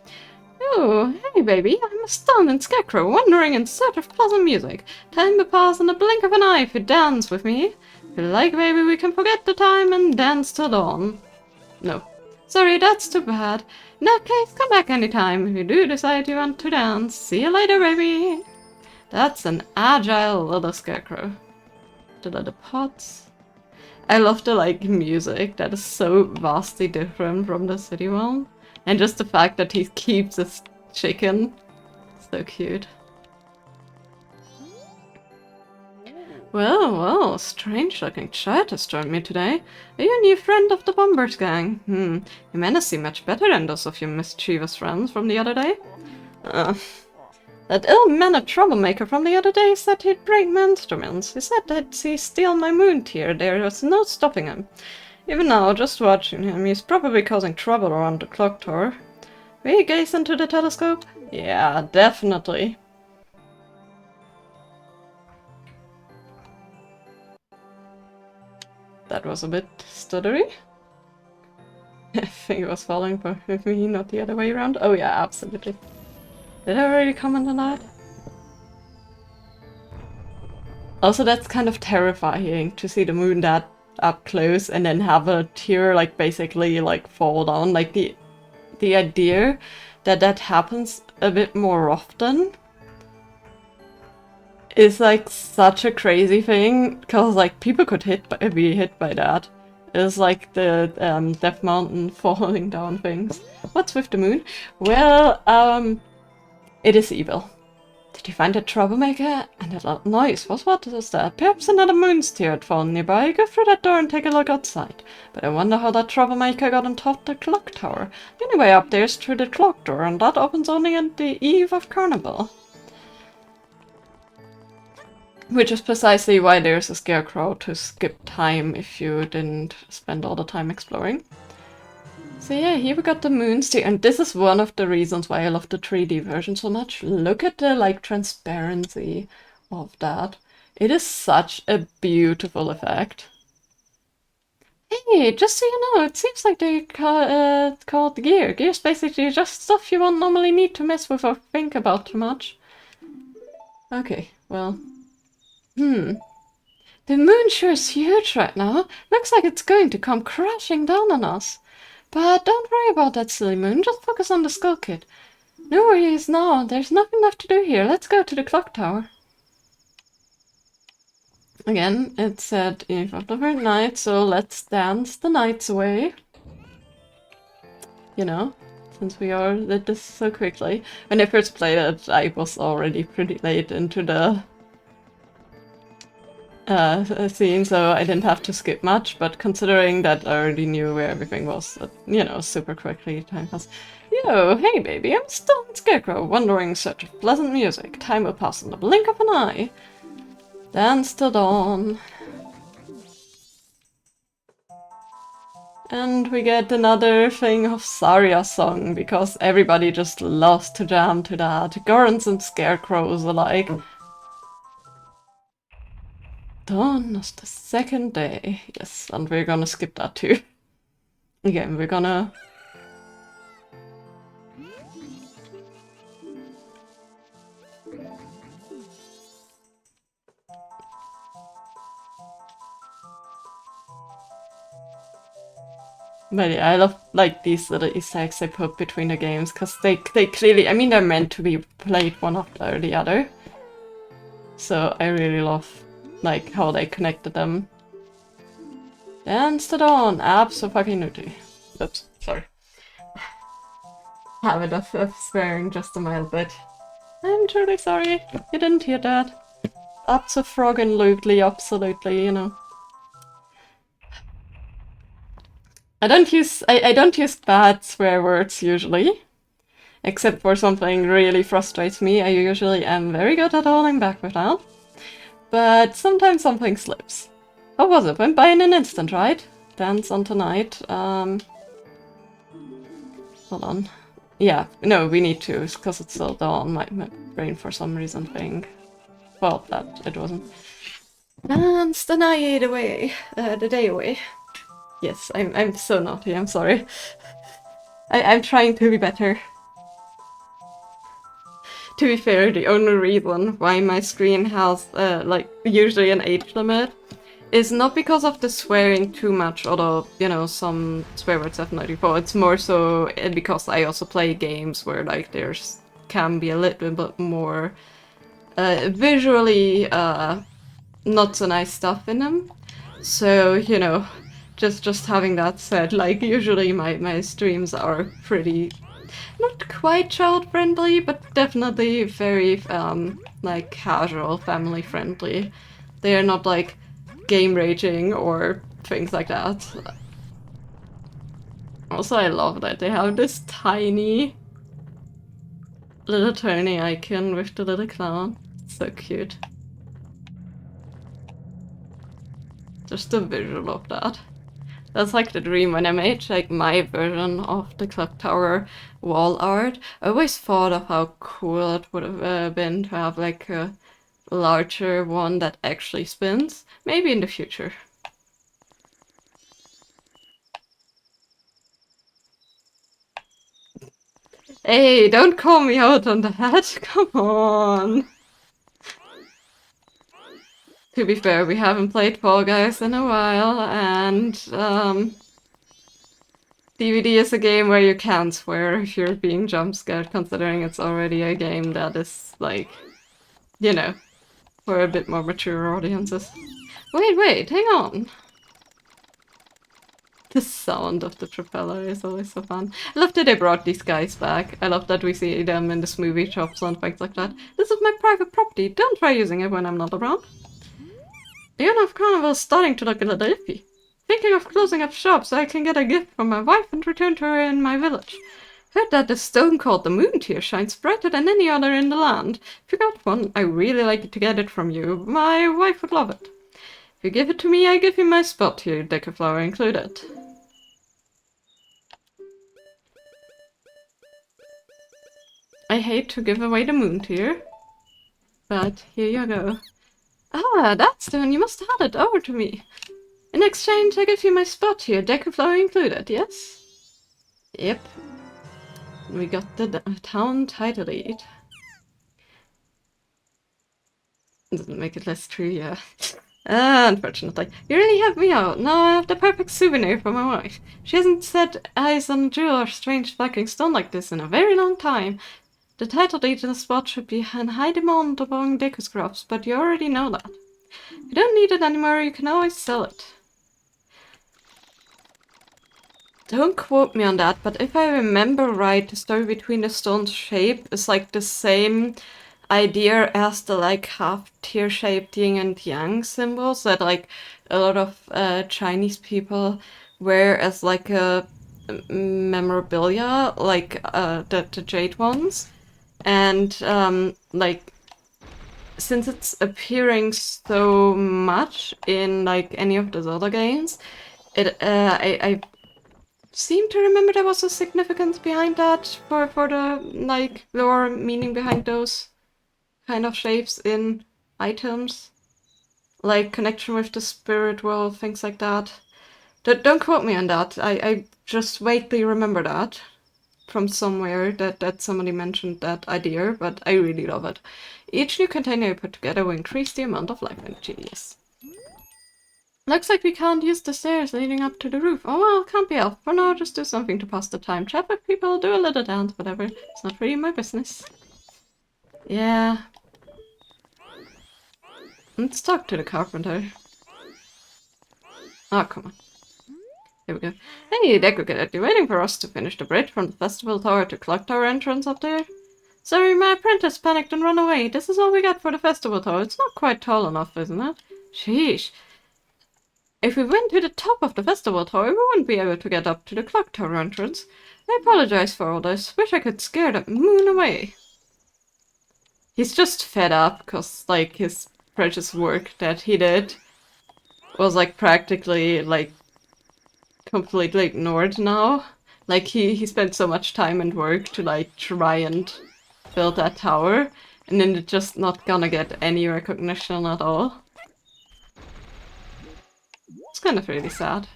Oh, hey baby, I'm a stunned scarecrow wandering in search of pleasant music. Time will pass in the blink of an eye if you dance with me. If you like, baby, we can forget the time and dance till dawn. No. Sorry, that's too bad. In that case, come back anytime if you do decide you want to dance. See you later, baby. That's an agile little scarecrow. The little pots. I love the like music that is so vastly different from the city one. And just the fact that he keeps his chicken. So cute. Well, strange looking Chad has joined me today. Are you a new friend of the Bombers gang? Your manners seem much better than those of your mischievous friends from the other day. That ill-mannered troublemaker from the other day said he'd bring my instruments. He said that he'd steal my moon tier. There was no stopping him. Even now, just watching him, he's probably causing trouble around the clock tower. Will you gaze into the telescope? Yeah, definitely. That was a bit stuttery. I think it was falling for me, not the other way around. Oh yeah, absolutely. Did I already comment on that? Also, that's kind of terrifying to see the moon that up close and then have a tear like basically like fall down. Like the idea that that happens a bit more often is like such a crazy thing, because like people could be hit by that. It's like the Death Mountain falling down things. What's with the moon? Well, it is evil. Did you find that troublemaker? And that loud noise, what was that? Perhaps another moon's tear had fallen nearby. Go through that door and take a look outside. But I wonder how that troublemaker got on top of the clock tower. The only way up there is through the clock door, and that opens only at the eve of Carnival. Which is precisely why there's a scarecrow to skip time if you didn't spend all the time exploring. So yeah, here we got the moons here, and this is one of the reasons why I love the 3D version so much. Look at the like transparency of that. It is such a beautiful effect. Hey, just so you know, it seems like they called gear. Gear's basically just stuff you won't normally need to mess with or think about too much. Okay, well. The moon sure is huge right now. Looks like it's going to come crashing down on us. But don't worry about that silly moon, just focus on the skull kid. No worries now, there's nothing left to do here. Let's go to the clock tower. Again, it said Eve of the Third Night, so let's dance the nights away. You know, since we all did this so quickly. When I first played it, I was already pretty late into the scene, so I didn't have to skip much, but considering that I already knew where everything was, you know, super quickly time passed. Yo, hey baby, I'm still in Scarecrow, wandering in search of pleasant music. Time will pass in the blink of an eye. Dance till dawn. And we get another thing of Saria's song, because everybody just loves to jam to that. Gorons and Scarecrows alike. Dawn of the second day. Yes, and we're gonna skip that too. Again, we're gonna... But yeah, I love like these little Easter eggs they put between the games, because they clearly, I mean, they're meant to be played one after the other. So I really love like how they connected them. Dance to dawn, abso-fucking-lutely. Oops, sorry. Habit of swearing just a mild bit. I'm truly sorry, you didn't hear that. Abso-frog-and-lutely, absolutely, you know. I don't use bad swear words usually. Except for something really frustrates me. I usually am very good at holding back with that. But sometimes something slips. What was it? Went by in an instant, right? Dance on tonight. Hold on. Yeah, no, we need to, because it's still dawn. My brain for some reason think. Well, that it wasn't. Dance the night away. The day away. Yes, I'm so naughty, I'm sorry. I'm trying to be better. To be fair, the only reason why my screen has, like, usually an age limit is not because of the swearing too much, although, you know, some swear words have 94. It's more so because I also play games where, like, there's can be a little bit more visually not so nice stuff in them. So, you know, just having that said, like, usually my streams are pretty not quite child friendly, but definitely very like casual, family friendly. They are not like game raging or things like that. Also, I love that they have this tiny little Tony icon with the little clown. So cute. Just the visual of that. That's like the dream when I made like my version of the clock tower wall art. I always thought of how cool it would have been to have like a larger one that actually spins. Maybe in the future. Hey, don't call me out on that. Come on. To be fair, we haven't played Fall Guys in a while, and DVD is a game where you can't swear if you're being jump scared, considering it's already a game that is like, you know, for a bit more mature audiences. Wait, hang on. The sound of the propeller is always so fun. I love that they brought these guys back. I love that we see them in the smoothie shops and things like that. This is my private property. Don't try using it when I'm not around. The owner of Carnival is starting to look a little iffy. Thinking of closing up shop so I can get a gift from my wife and return to her in my village. Heard that the stone called the moon tier shines brighter than any other in the land. If you got one, I really like to get it from you. My wife would love it. If you give it to me, I give you my spot here, decaflower included. I hate to give away the moon tier, but here you go. Ah, that's the one. You must hand it over to me. In exchange, I give you my spot here, decaflower included, yes? Yep. We got the town title deed. Doesn't make it less true, yeah. Unfortunately. You really helped me out. Now I have the perfect souvenir for my wife. She hasn't set eyes on a jewel or strange flagging stone like this in a very long time. The title deed in the spot should be in high demand among Deku scrubs, but you already know that. If you don't need it anymore, you can always sell it. Don't quote me on that, but if I remember right, the story between the stone's shape is like the same idea as the like half tear shaped yin and yang symbols that like a lot of Chinese people wear as like a memorabilia, like the jade ones. And like since it's appearing so much in like any of the Zelda games, I seem to remember there was a significance behind that for the like lore meaning behind those kind of shapes in items, like connection with the spirit world, things like that. Don't quote me on that. I just vaguely remember that from somewhere that somebody mentioned that idea, but I really love it. Each new container you put together will increase the amount of life energy, yes. Looks like we can't use the stairs leading up to the roof. Oh well, can't be helped. For now, just do something to pass the time. Chat with people, do a little dance, whatever. It's not really my business. Yeah. Let's talk to the carpenter. Oh, come on. Here we go. Hey, Deku, you waiting for us to finish the bridge from the festival tower to clock tower entrance up there? Sorry, my apprentice panicked and ran away. This is all we got for the festival tower. It's not quite tall enough, isn't it? Sheesh. If we went to the top of the festival tower, we wouldn't be able to get up to the clock tower entrance. I apologize for all this. Wish I could scare that moon away. He's just fed up, cause, like, his precious work that he did was, like, practically, like, completely ignored now. Like, he spent so much time and work to, like, try and build that tower, and then it's just not gonna get any recognition at all. It's kind of really sad.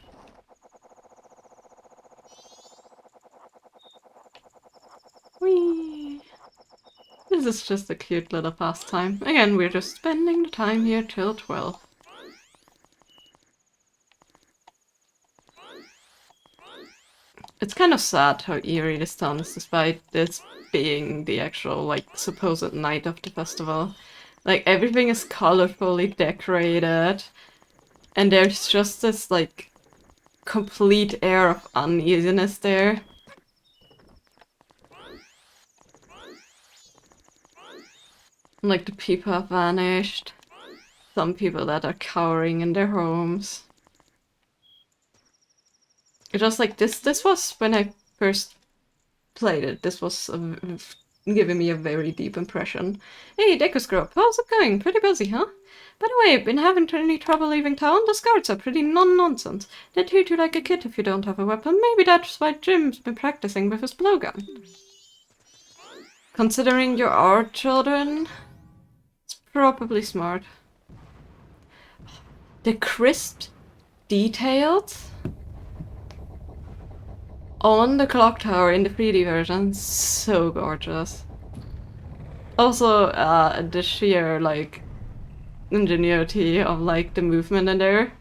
This is just a cute little pastime. Again, we're just spending the time here till 12. It's kind of sad how eerie this town is, despite this being the actual, like, supposed night of the festival. Like, everything is colorfully decorated, and there's just this, like, complete air of uneasiness there. Like, the people have vanished. Some people that are cowering in their homes. It's just like this was when I first played it. This was giving me a very deep impression. Hey, Deku Scrub, how's it going? Pretty busy, huh? By the way, been having any trouble leaving town? The scouts are pretty non-nonsense. They treat you like a kid if you don't have a weapon. Maybe that's why Jim's been practicing with his blowgun. Considering you are children, it's probably smart. The crisp details on the clock tower in the 3D version, so gorgeous. Also, the sheer, like, ingenuity of, like, the movement in there.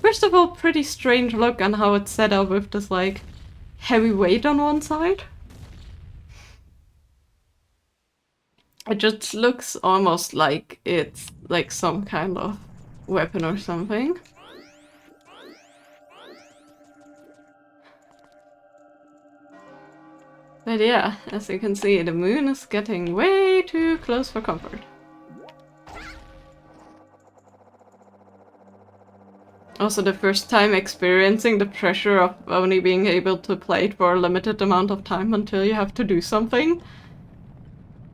First of all, pretty strange look on how it's set up with this, like, heavy weight on one side. It just looks almost like it's, like, some kind of weapon or something. But yeah, as you can see, the moon is getting way too close for comfort. Also, the first time experiencing the pressure of only being able to play it for a limited amount of time until you have to do something.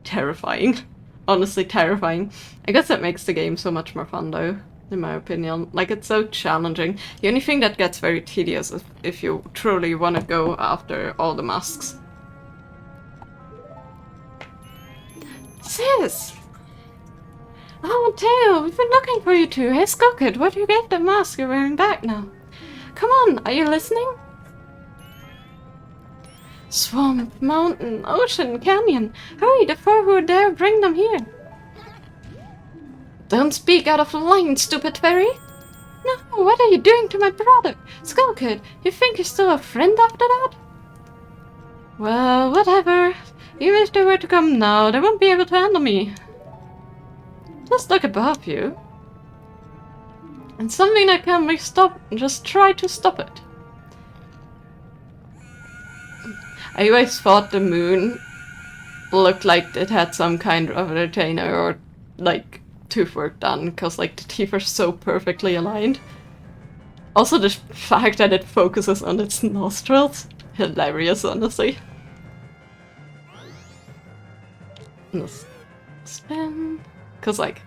Terrifying. Honestly, terrifying. I guess that makes the game so much more fun, though, in my opinion. Like, it's so challenging. The only thing that gets very tedious is if you truly want to go after all the masks. Sis! Oh, Tail, we've been looking for you two. Hey, Skullkid, where do you get the mask you're wearing back now? Come on, are you listening? Swamp, mountain, ocean, canyon. Hurry, the four who are there, bring them here. Don't speak out of line, stupid fairy. No, what are you doing to my brother? Skullkid, you think you're still a friend after that? Well, whatever. Even if they were to come now, they won't be able to handle me. Just look above you. And something that can be stopped, just try to stop it. I always thought the moon looked like it had some kind of retainer or, like, tooth work done, because, like, the teeth are so perfectly aligned. Also, the fact that it focuses on its nostrils, hilarious, honestly. Let's spin, because, like,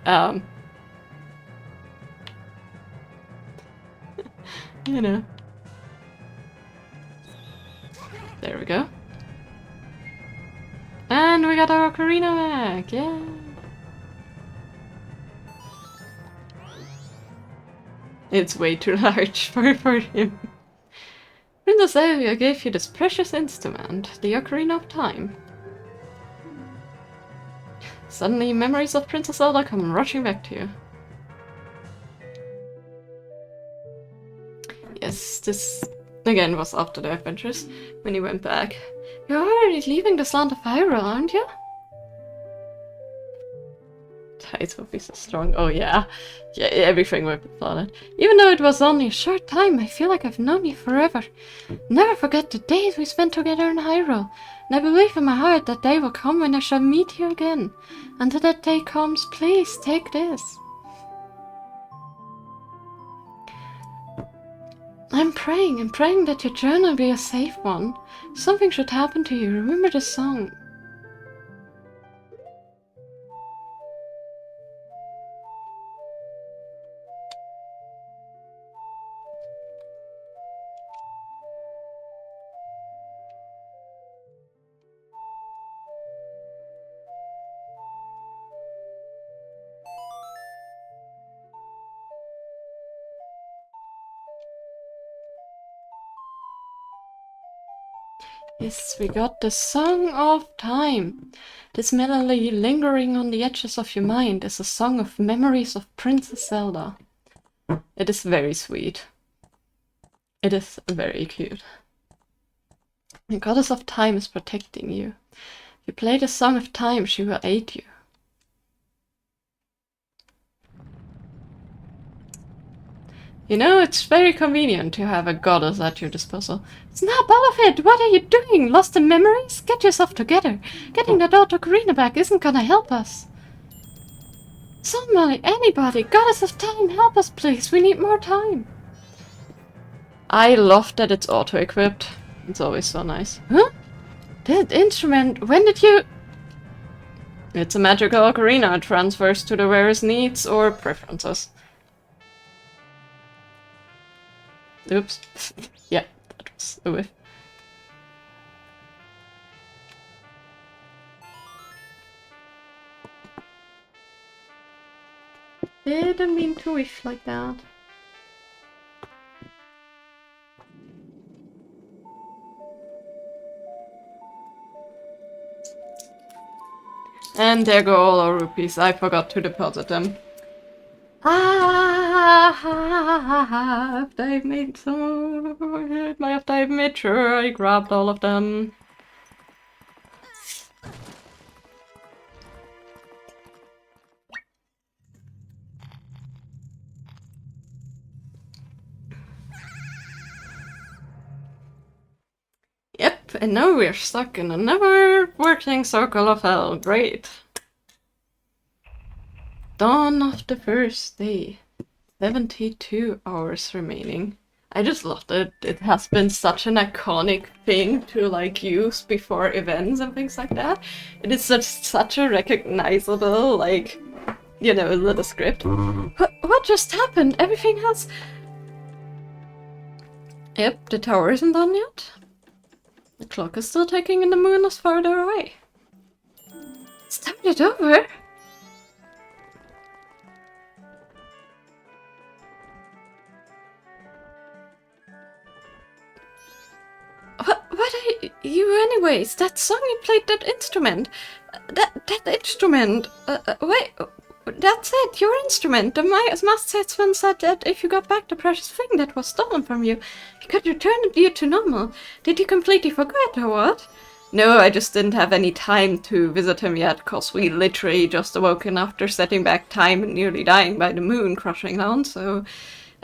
you know. There we go. And we got our Ocarina back, yeah! It's way too large for him. Princess Zelda gave you this precious instrument, the Ocarina of Time. Suddenly, memories of Princess Zelda come rushing back to you. Yes, this again was after the adventures, when he went back. You're already leaving this land of Hyrule, aren't you? Tides will be so strong. Oh yeah. Yeah, everything will be plotted. Even though it was only a short time, I feel like I've known you forever. Never forget the days we spent together in Hyrule. And I believe in my heart that day will come when I shall meet you again. Until that day comes, please take this. I'm praying that your journey will be a safe one. Something should happen to you. Remember the song. Yes, we got the Song of Time. This melody lingering on the edges of your mind is a song of memories of Princess Zelda. It is very sweet. It is very cute. The goddess of time is protecting you. If you play the Song of Time, she will aid you. You know, it's very convenient to have a goddess at your disposal. Snap all of it! What are you doing? Lost in memories? Get yourself together. Getting that ocarina back isn't gonna help us. Somebody, anybody, goddess of time, help us please. We need more time. I love that it's auto-equipped. It's always so nice. Huh? That instrument, when did you... It's a magical ocarina. It transfers to the wearer's needs or preferences. Oops. Yeah, that was a whiff. Didn't mean to whiff like that. And there go all our rupees. I forgot to deposit them. After I've made sure I grabbed all of them. Yep, and now we're stuck in a never-working circle of hell. Great. Dawn of the first day. 72 hours remaining. I just loved it. It has been such an iconic thing to like use before events and things like that. It is such a recognizable, like, you know, little script. What just happened? Everything has... Yep, the tower isn't done yet. The clock is still ticking and the moon is farther away. Started over? What are you anyways? That song you played, that instrument. That instrument. Wait, that's it, your instrument. The master said that if you got back the precious thing that was stolen from you, he could return you to normal. Did you completely forget or what? No, I just didn't have any time to visit him yet, cause we literally just awoken after setting back time and nearly dying by the moon crushing down, so,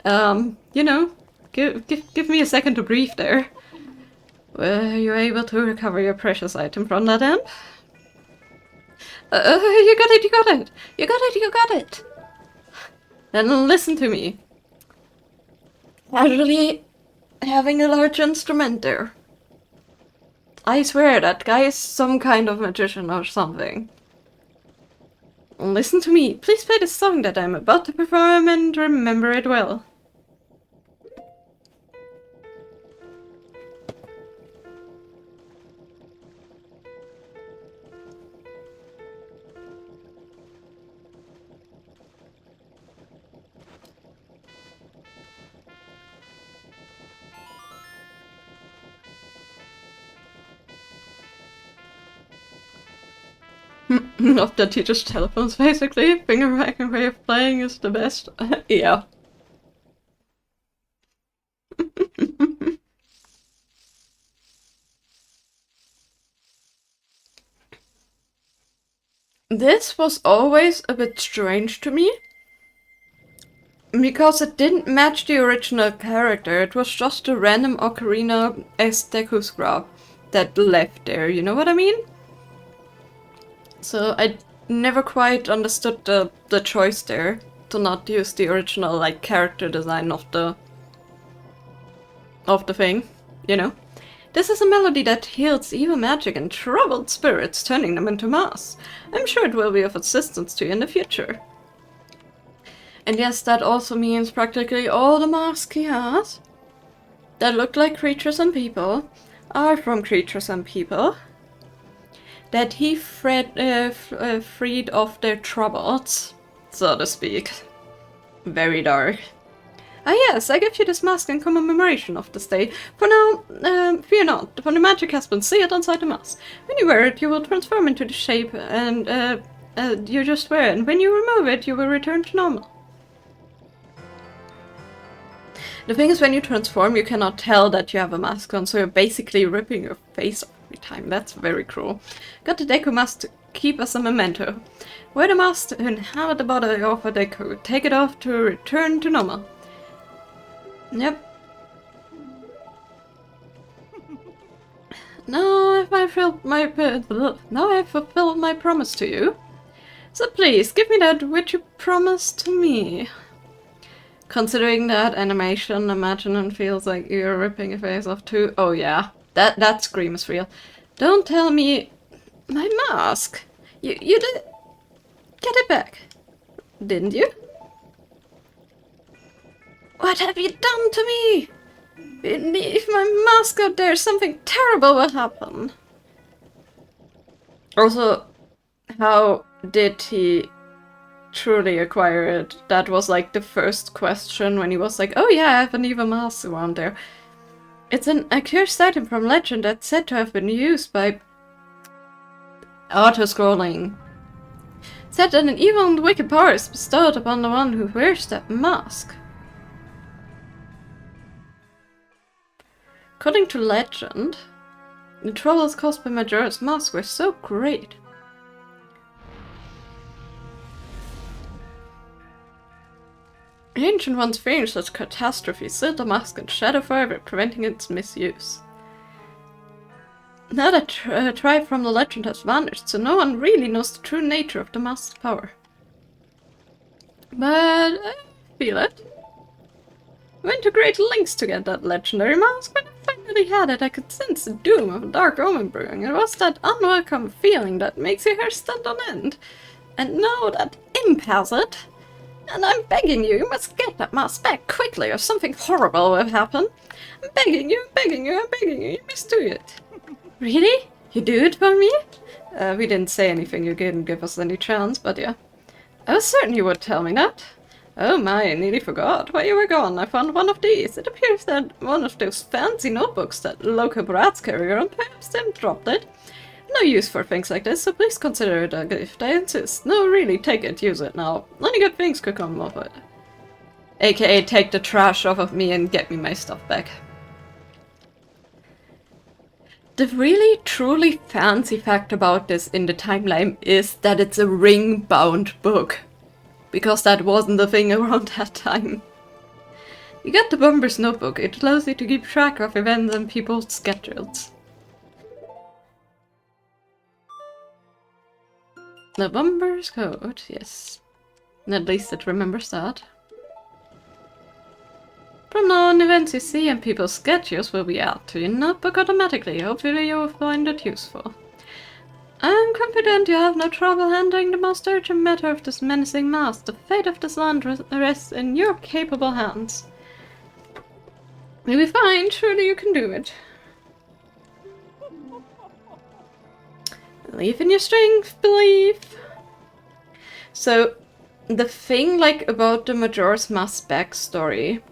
you know, give me a second to breathe there. Were you able to recover your precious item from that end? You got it, you got it! You got it, you got it! Then listen to me. Casually having a large instrument there. I swear that guy is some kind of magician or something. Listen to me. Please play the song that I'm about to perform and remember it well. Of the teacher's telephones, basically. Finger-wagging way of playing is the best. Yeah. This was always a bit strange to me. Because it didn't match the original character. It was just a random ocarina Deku scrub that left there, you know what I mean? So I never quite understood the choice there to not use the original like character design of the thing, you know. This is a melody that heals evil magic and troubled spirits, turning them into masks. I'm sure it will be of assistance to you in the future. And yes, that also means practically all the masks he has that look like creatures and people are from creatures and people that he freed of their troubles, so to speak. Very dark. Ah yes, I give you this mask in commemoration of this day. For now, fear not, for the magic has been sealed inside the mask. When you wear it, you will transform into the shape and you just wear it, and when you remove it, you will return to normal. The thing is, when you transform, you cannot tell that you have a mask on, so you're basically ripping your face off every time. That's very cruel. Got the Deku mask to keep as a memento. Wear the mask to inhabit the body of a Deku. Take it off to return to normal. Yep. Now I've fulfilled my promise to you. So please, give me that which you promised to me. Considering that animation, imagine it feels like you're ripping your face off too. Oh yeah, that scream is real. Don't tell me... My mask! You did... Get it back. Didn't you? What have you done to me? If my mask out there, something terrible will happen. Also, how did he truly acquire it? That was like the first question when he was like, oh yeah, I have an evil mask around there. It's an accursed item from legend that's said to have been used by auto-scrolling. Said that an evil and wicked power is bestowed upon the one who wears that mask. According to legend, the troubles caused by Majora's mask were so great. The ancient ones feared such catastrophe, sealed the mask in shadow forever, preventing its misuse. Now that tribe from the legend has vanished, so no one really knows the true nature of the mask's power. But I feel it. I went to great lengths to get that legendary mask. When I finally had it, I could sense the doom of a dark omen brewing. It was that unwelcome feeling that makes your hair stand on end. And now that Imp has it, and I'm begging you, you must get that mask back quickly or something horrible will happen. I'm begging you, I'm begging you, I'm begging you, you must do it. Really? You do it for me? We didn't say anything, you didn't give us any chance, but yeah. I was certain you would tell me that. Oh my, I nearly forgot. While you were gone, I found one of these. It appears that one of those fancy notebooks that local brats carry around, perhaps them dropped it. No use for things like this, so please consider it a gift. I insist. No, really, take it, use it now. Only good things could come of it. AKA, take the trash off of me and get me my stuff back. The really, truly fancy fact about this in the timeline is that it's a ring-bound book. Because that wasn't a thing around that time. You get the Bomber's notebook. It allows you to keep track of events and people's schedules. The Bomber's code, yes. At least it remembers that. From now on, events you see and people's schedules will be added to your notebook automatically. Hopefully you will find it useful. I'm confident you have no trouble handling the most urgent matter of this menacing mask. The fate of this land rests in your capable hands. You'll be fine, surely you can do it. Believe in your strength, believe. So, the thing, like, about the Majora's Mask backstory,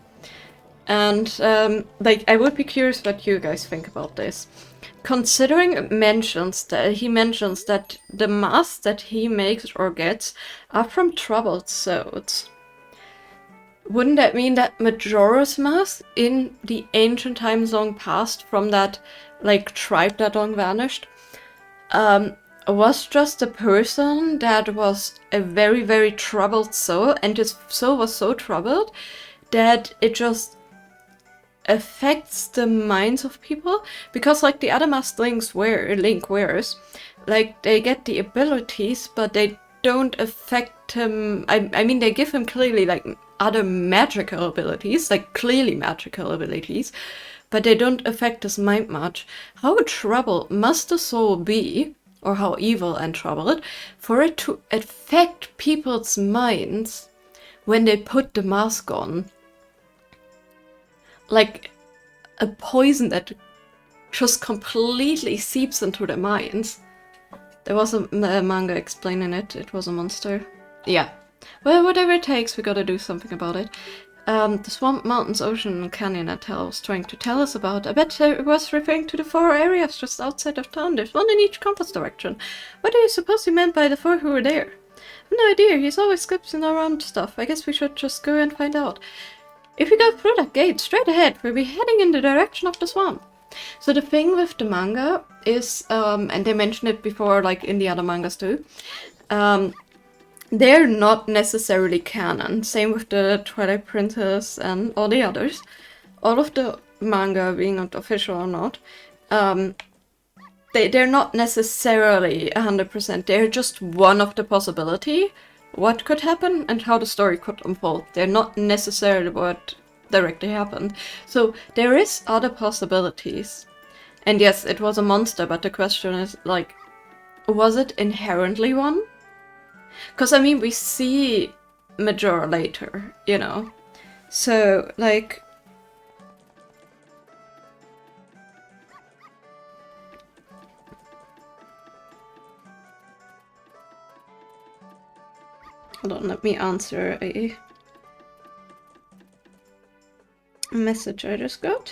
and, like, I would be curious what you guys think about this. Considering he mentions that the masks that he makes or gets are from troubled souls. Wouldn't that mean that Majora's Mask in the ancient times long past from that, like, tribe that long vanished, was just a person that was a very, very troubled soul, and his soul was so troubled that it just affects the minds of people, because like the other masked Link wears, like they get the abilities, but they don't affect him. I mean, they give him clearly like other magical abilities, like clearly magical abilities, but they don't affect his mind much. How troubled must the soul be, or how evil and troubled, for it to affect people's minds when they put the mask on? Like a poison that just completely seeps into their minds. There was a manga explaining it. It was a monster. Yeah. Well, whatever it takes, we gotta do something about it. The swamp, mountains, ocean, and canyon that Tal was trying to tell us about. I bet it was referring to the 4 areas just outside of town. There's one in each compass direction. What do you suppose he meant by the 4 who were there? I have no idea. He's always skipping around stuff. I guess we should just go and find out. If we go through that gate straight ahead, we'll be heading in the direction of the swamp. So the thing with the manga is, and they mentioned it before, like in the other mangas too, they're not necessarily canon. Same with the Twilight Princess and all the others. All of the manga, being not official or not, they're not necessarily 100%. They're just one of the possibility what could happen and how the story could unfold. They're not necessarily what directly happened. So there is other possibilities. And yes, it was a monster, but the question is, like, was it inherently one? Because, I mean, we see Majora later, you know? So, like... Hold on, let me answer a message I just got.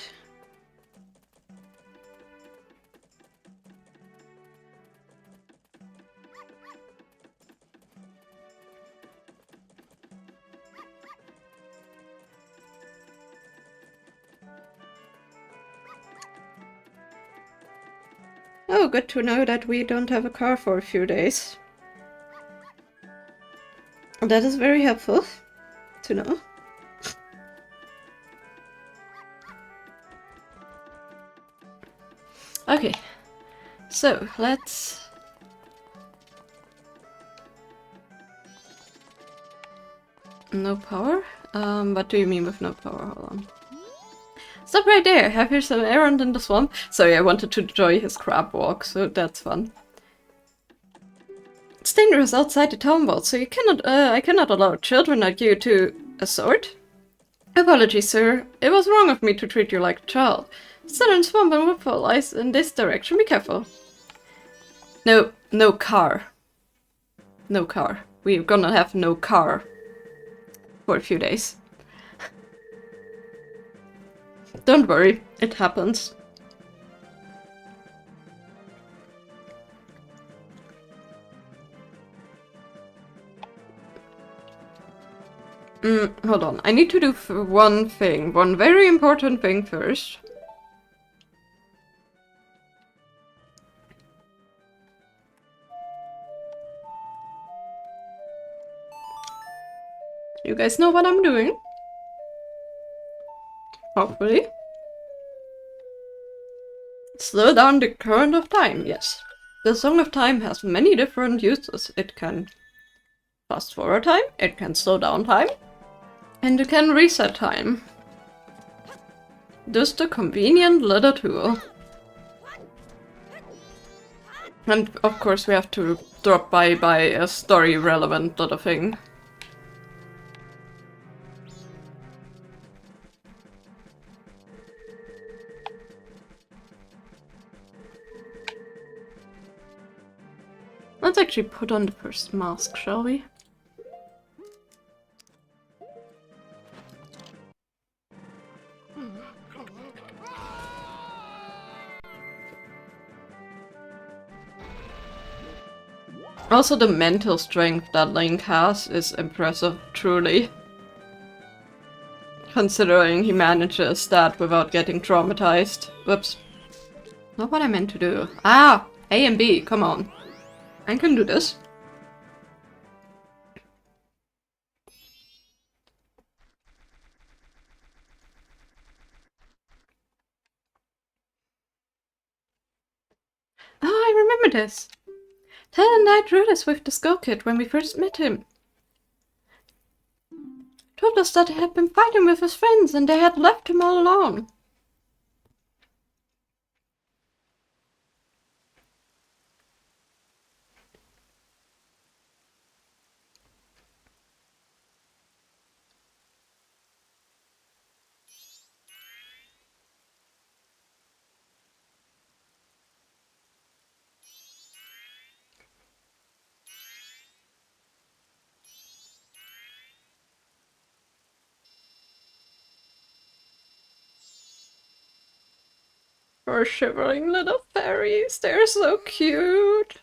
Oh, good to know that we don't have a car for a few days. That is very helpful to know. Okay, so let's... No power? What do you mean with no power? Hold on. Stop right there! Have you some errand in the swamp? Sorry, I wanted to enjoy his crab walk, so that's fun. It's dangerous outside the town wall, so you cannot, I cannot allow children like you to assort. Apologies, sir. It was wrong of me to treat you like a child. Southern swamp and woodfall lies in this direction. Be careful. No car. No car. We're gonna have no car for a few days. Don't worry, it happens. Hold on. I need to do one thing. One very important thing first. You guys know what I'm doing? Hopefully. Slow down the current of time, yes. The Song of Time has many different uses. It can fast forward time, it can slow down time, and it can reset time. Just a convenient little tool. And of course we have to drop by a story relevant little thing. Let's actually put on the first mask, shall we? Also, the mental strength that Link has is impressive, truly. Considering he manages that without getting traumatized. Whoops. Not what I meant to do. Ah! A and B, come on. I can do this. Oh, I remember this. Tal and I drew this with the Skull Kid when we first met him. Told us that he had been fighting with his friends and they had left him all alone. Poor shivering little fairies, they're so cute.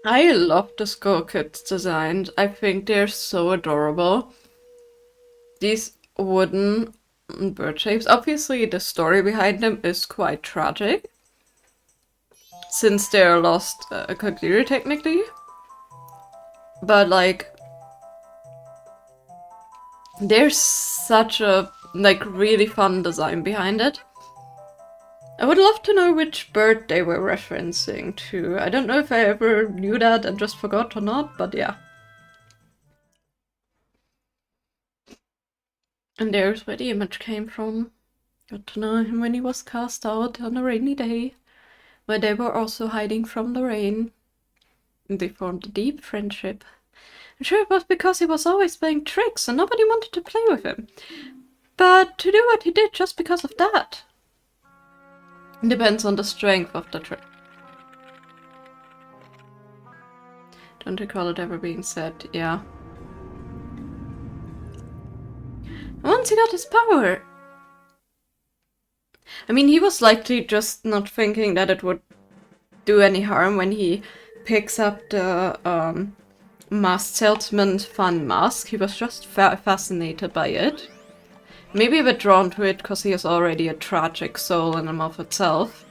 I love the Skull Kids designs. I think they're so adorable. These wooden bird shapes. Obviously, the story behind them is quite tragic, since they're lost completely technically. But like, there's such a like really fun design behind it. I would love to know which bird they were referencing to. I don't know if I ever knew that and just forgot or not, but yeah. And there's where the image came from. Got to know him when he was cast out on a rainy day, where they were also hiding from the rain. And they formed a deep friendship. I'm sure it was because he was always playing tricks and nobody wanted to play with him. But to do what he did just because of that. It depends on the strength of the trick. Don't recall it ever being said, yeah. Once he got his power, I mean, he was likely just not thinking that it would do any harm when he picks up the masked salesman fun mask. He was just fascinated by it. Maybe a bit drawn to it because he is already a tragic soul in and of itself.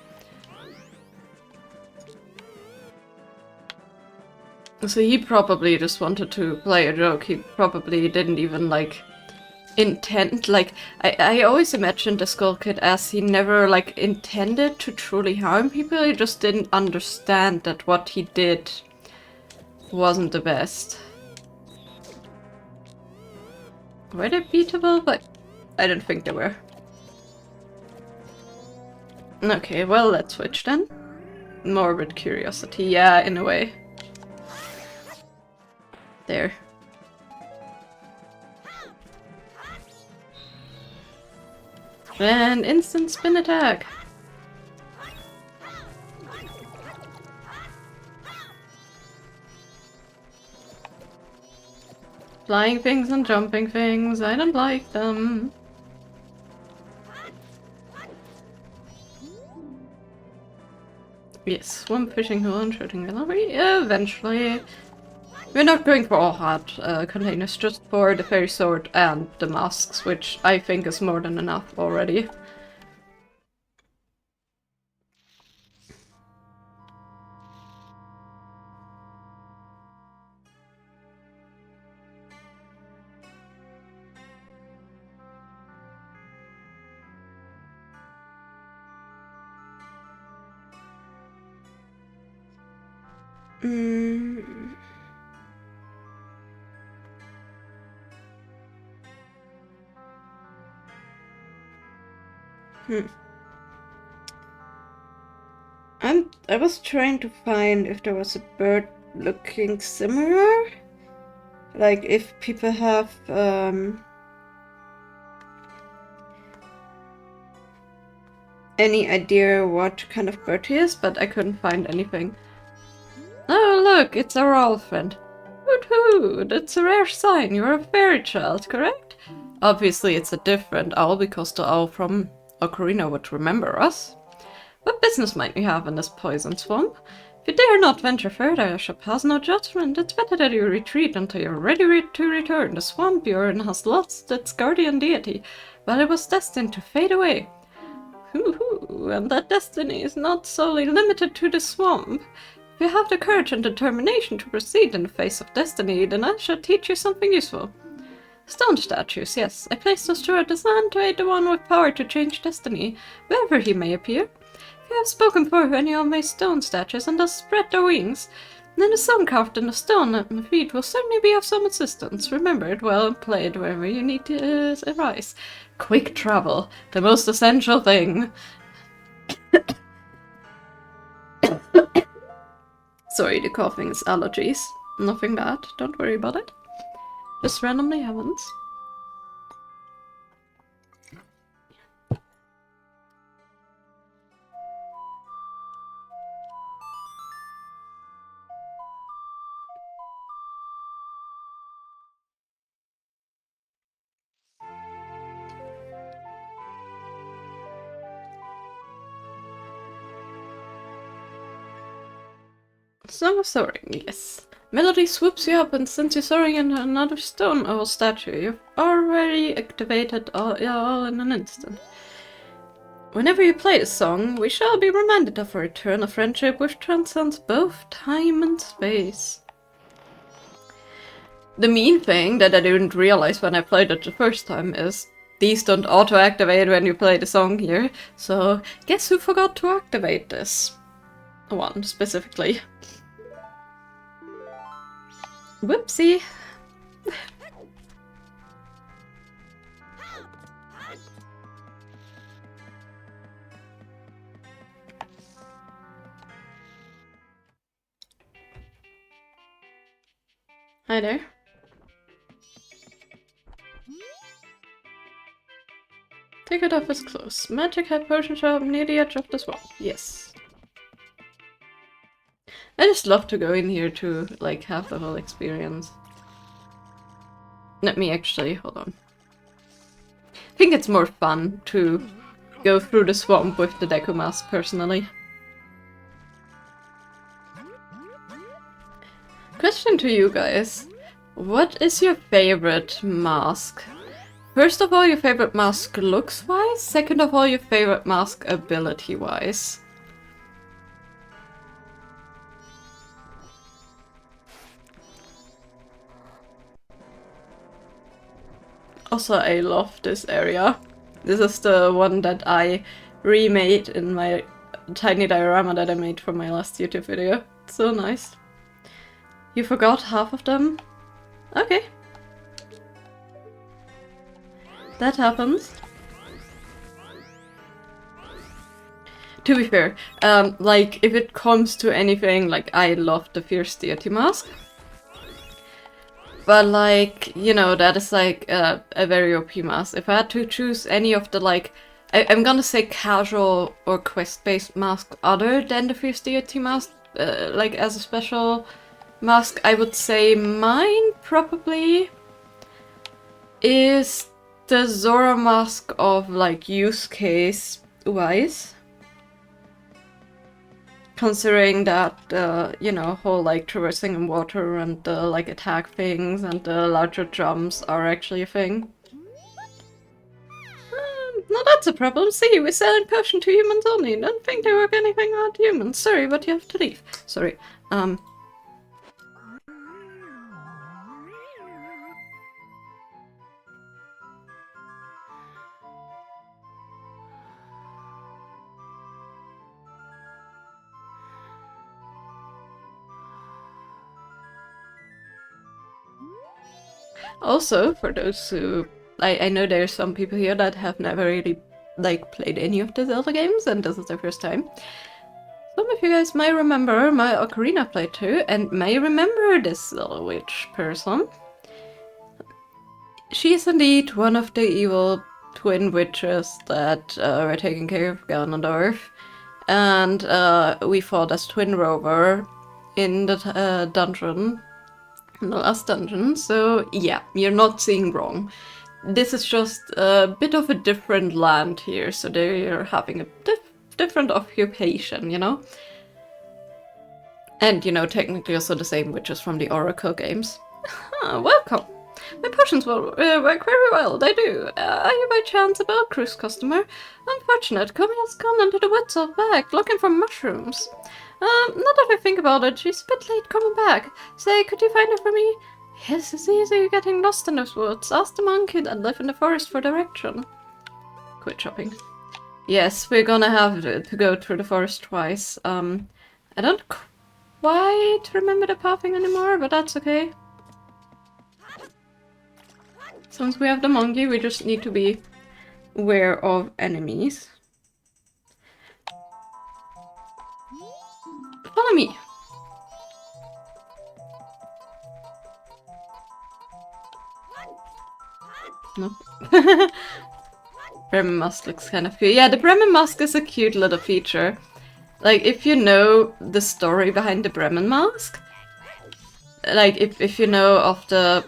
So he probably just wanted to play a joke. He probably didn't even, like, intend, like, I always imagined the Skull Kid as he never, like, intended to truly harm people. He just didn't understand that what he did wasn't the best. Were they beatable? But I don't think they were. Okay, well, let's switch then. Morbid curiosity, yeah, in a way. There. And instant spin attack! Flying things and jumping things, I don't like them. Yes, swamp fishing hole and shooting gallery, eventually. We're not going for all hard containers, just for the fairy sword and the masks, which I think is more than enough already. I was trying to find if there was a bird looking similar. Like if people have any idea what kind of bird he is, but I couldn't find anything. Oh look, it's our owl friend. Hoot hoot, it's a rare sign, you're a fairy child, correct? Obviously it's a different owl because the owl from Ocarina would remember us. What business might we have in this poison swamp? If you dare not venture further, I shall pass no judgment. It's better that you retreat until you're ready to return. The swamp you're in has lost its guardian deity, but it was destined to fade away. Hoo-hoo, and that destiny is not solely limited to the swamp. If you have the courage and determination to proceed in the face of destiny, then I shall teach you something useful. Stone statues, yes. I placed those throughout the land to aid the one with power to change destiny, wherever he may appear. If you have spoken for any of my stone statues and thus spread their wings, then the song carved in the stone at my feet will certainly be of some assistance. Remember it well and play it wherever you need to arise. Quick travel, the most essential thing. Sorry, the coughing is allergies. Nothing bad, don't worry about it. Just randomly happens. Song of Soaring, yes. Melody swoops you up and sends you soaring into another stone or statue. You've already activated all in an instant. Whenever you play this song, we shall be reminded of a return of friendship which transcends both time and space. The mean thing that I didn't realize when I played it the first time is these don't auto-activate when you play the song here, so guess who forgot to activate this one specifically? Whoopsie! Hi there. Ticket office closed. Magic hat potion shop near the edge of the swamp. Yes. I just love to go in here to, like, have the whole experience. Let me actually, hold on. I think it's more fun to go through the swamp with the Deku mask, personally. Question to you guys. What is your favorite mask? First of all, your favorite mask looks-wise. Second of all, your favorite mask ability-wise. Also, I love this area. This is the one that I remade in my tiny diorama that I made for my last YouTube video. It's so nice. You forgot half of them? Okay. That happens. To be fair, like, if it comes to anything, like, I love the Fierce Deity mask. But, like, you know, that is, like, a very OP mask. If I had to choose any of the, like, I'm gonna say casual or quest-based mask other than the Fierce Deity mask, like, as a special mask, I would say mine probably is the Zora mask of, like, use case-wise. Considering that, you know, whole, like, traversing in water and the, like, attack things and the larger jumps are actually a thing. No, that's a problem. See, we're selling potion to humans only. Don't think they work anything on humans. Sorry, but you have to leave. Sorry. Also, for those who... I know there's some people here that have never really, like, played any of the Zelda games, and this is their first time. Some of you guys may remember my Ocarina playthrough, and may remember this little witch person. She is indeed one of the evil twin witches that were taking care of Ganondorf. And we fought as Twin Rover in the dungeon. In the last dungeon, so yeah, you're not seeing wrong. This is just a bit of a different land here, so they're having a different occupation, you know? And, you know, technically also the same witches from the Oracle games. Welcome! My potions will work very well, they do. Are you by chance a boat cruise customer? Unfortunate, Komi has gone into the woods out back, looking for mushrooms. Now that I think about it, she's a bit late coming back. Say, could you find her for me? Yes, it's easy getting lost in those woods. Ask the monkey that live in the forest for direction. Quit shopping. Yes, we're gonna have to go through the forest twice. I don't quite remember the pathing anymore, but that's okay. Since we have the monkey, we just need to be aware of enemies. Follow me! No. Bremen mask looks kind of cute. Yeah, the Bremen mask is a cute little feature. Like, if you know the story behind the Bremen mask, like, if you know of the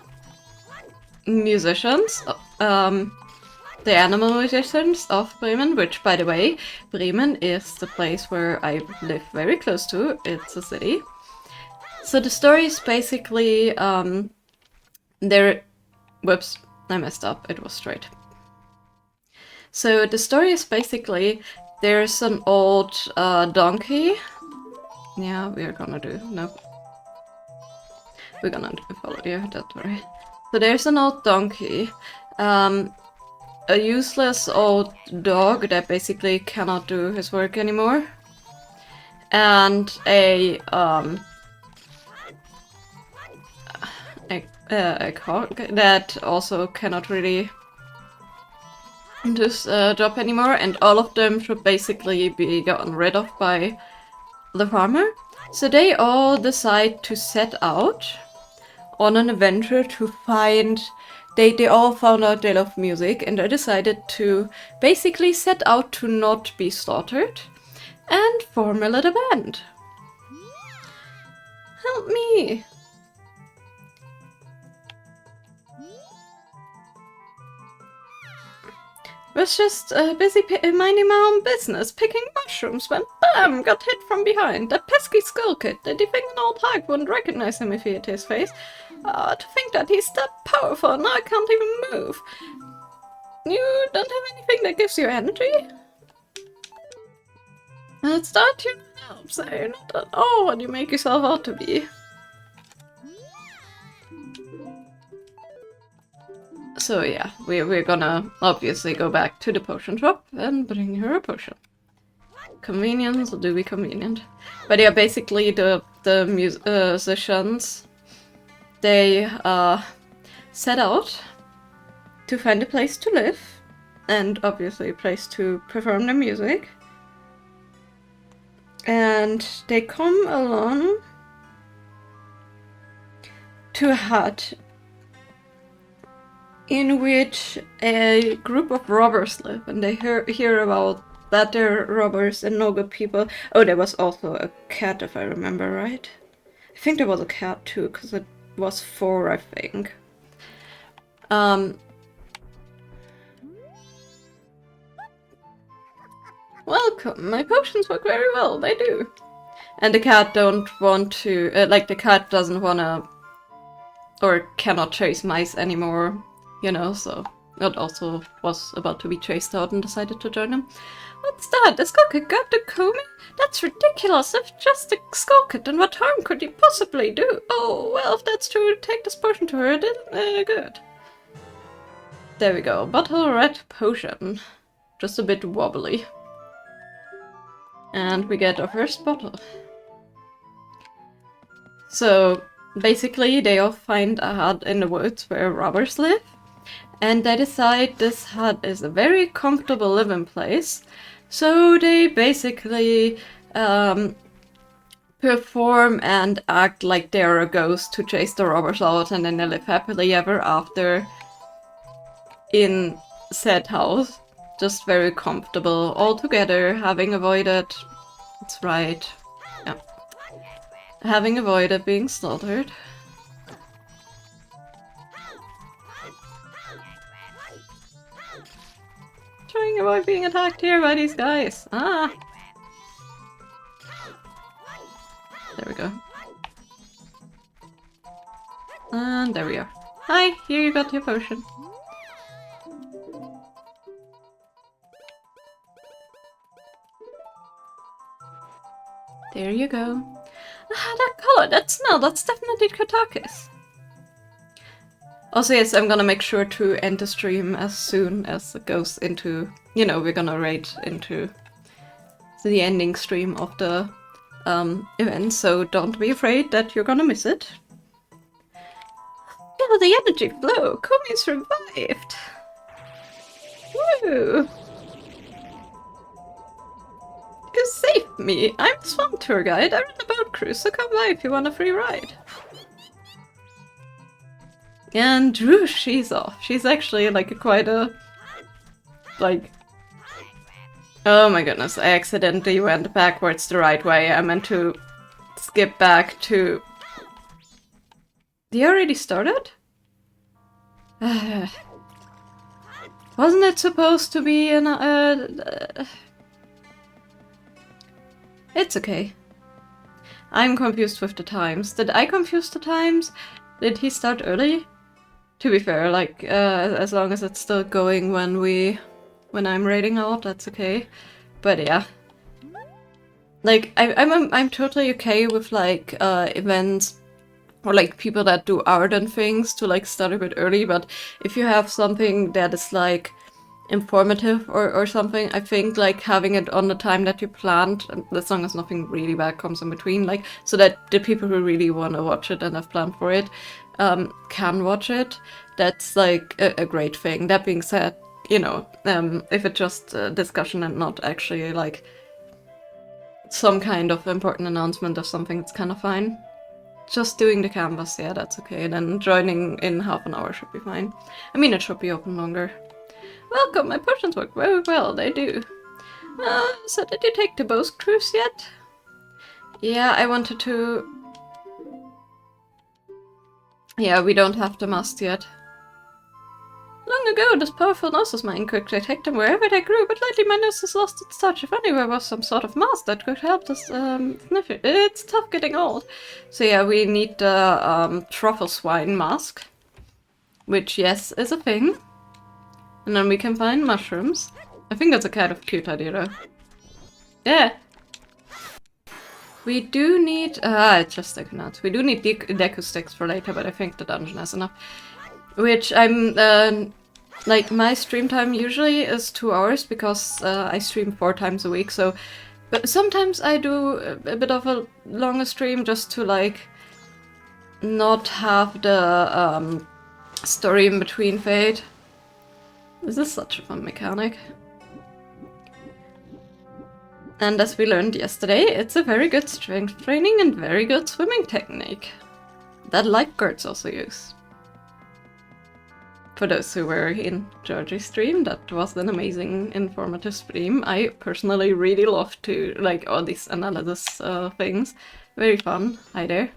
musicians, the animal musicians of Bremen, which, by the way, Bremen is the place where I live very close to. It's a city. So the story is basically, there... Whoops, I messed up, it was straight. So the story is basically, there's an old donkey. Yeah, we're gonna do, nope. We're gonna follow you, don't worry. So there's an old donkey, a useless old dog that basically cannot do his work anymore, and a cock that also cannot really do his job anymore, and all of them should basically be gotten rid of by the farmer. So they all decide to set out on an adventure to find... They all found out they love music, and they decided to basically set out to not be slaughtered and form a little band. Help me! Was just busy minding my own business, picking mushrooms, when BAM! Got hit from behind. That pesky skull kid. Did you think an old hag wouldn't recognize him if he hit his face? To think that he's that powerful, now I can't even move. You don't have anything that gives you energy? It's that you help, so you're not at all what you make yourself out to be. So yeah, we're gonna obviously go back to the potion shop and bring her a potion. Convenience will do be convenient. But yeah, basically the musicians, they set out to find a place to live, and obviously a place to perform their music. And they come along to a hut in which a group of robbers live, and they hear about that they're robbers and no good people. Oh, there was also a cat, if I remember right. I think there was a cat too, because it was 4, I think. Welcome, my potions work very well, they do. And the cat don't want to, the cat doesn't wanna, or cannot chase mice anymore, you know, so it also was about to be chased out and decided to join them. What's that? The skull kid grabbed a Komi? That's ridiculous. If just a skull kid, then what harm could he possibly do? Oh, well, if that's true, take this potion to her, then good. There we go. Bottle red potion. Just a bit wobbly. And we get our first bottle. So, basically, they all find a hut in the woods where robbers live. And they decide this hut is a very comfortable living place. So they basically perform and act like they're a ghost to chase the robbers out, and then they live happily ever after in said house. Just very comfortable all together, having avoided... That's right. Yeah. Having avoided being slaughtered. Trying to avoid being attacked here by these guys. Ah! There we go. And there we are. Hi, here you got your potion. There you go. Ah, that color, that smell, that's definitely Kotakis. Also, yes, I'm gonna make sure to end the stream as soon as it goes into... You know, we're gonna raid into the ending stream of the event, so don't be afraid that you're gonna miss it. Feel the energy flow! Kumi's revived! Woo! You saved me! I'm the Swamp Tour Guide. I run a boat cruise, so come by if you want a free ride. And Drew, she's off. She's actually like quite a... like... Oh my goodness, I accidentally went backwards the right way. I meant to skip back to... They already started? Wasn't it supposed to be an... It's okay. I'm confused with the times. Did I confuse the times? Did he start early? To be fair, like, as long as it's still going when I'm raiding out, that's okay. But yeah. Like, I'm totally okay with, like, events or, like, people that do art and things to, like, start a bit early, but if you have something that is, like, informative or something, I think, like, having it on the time that you planned, as long as nothing really bad comes in between, like, so that the people who really want to watch it and have planned for it can watch it, that's, like, a great thing. That being said, you know, if it's just a discussion and not actually, like, some kind of important announcement of something, it's kind of fine. Just doing the canvas, yeah, that's okay. Then joining in half an hour should be fine. I mean, it should be open longer. Welcome, my potions work very well, they do. So did you take the boat cruise yet? Yeah, I wanted to... Yeah, we don't have the mast yet. Long ago, this powerful nose of mine could detect them wherever they grew, but lately my nose has lost its touch. If only there was some sort of mask that could help us sniff it. It's tough getting old. So yeah, we need the truffle swine mask. Which, yes, is a thing. And then we can find mushrooms. I think that's a kind of cute idea, though. Yeah! We do need... it's just stick nuts. We do need deku sticks for later, but I think the dungeon has enough. Which I'm... like, my stream time usually is 2 hours, because I stream 4 times a week, so... But sometimes I do a bit of a longer stream just to, like, not have the story in between fade. This is such a fun mechanic. And as we learned yesterday, it's a very good strength training and very good swimming technique that lifeguards also use. For those who were in Georgie's stream, that was an amazing, informative stream. I personally really love to, like, all these analysis things. Very fun. Hi there.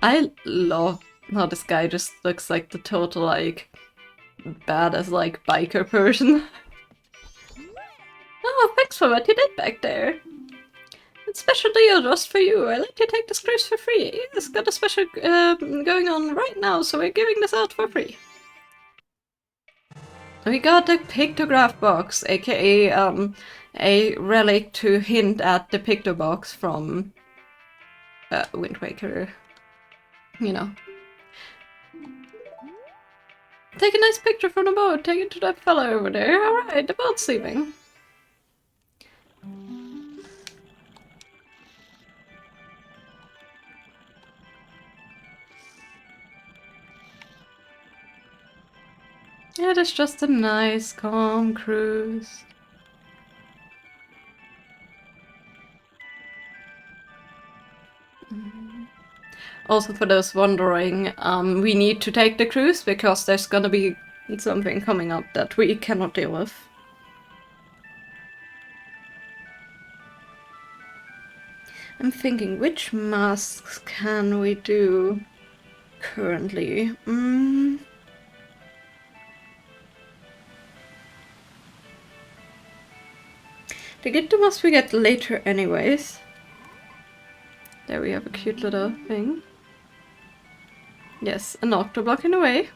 I love how this guy just looks like the total, like, badass, like, biker person. Oh, thanks for what you did back there. It's special deal just for you. I let you take this cruise for free. It's got a special going on right now, so we're giving this out for free. We got a pictograph box, aka a relic to hint at the picto box from Wind Waker. You know. Take a nice picture from the boat. Take it to that fella over there. Alright, the boat's leaving. It is just a nice, calm cruise. Also, for those wondering, we need to take the cruise because there's gonna be something coming up that we cannot deal with. I'm thinking, which masks can we do currently? The Gitto mask we get later anyways. There we have a cute little thing. Yes, an octo blocking away.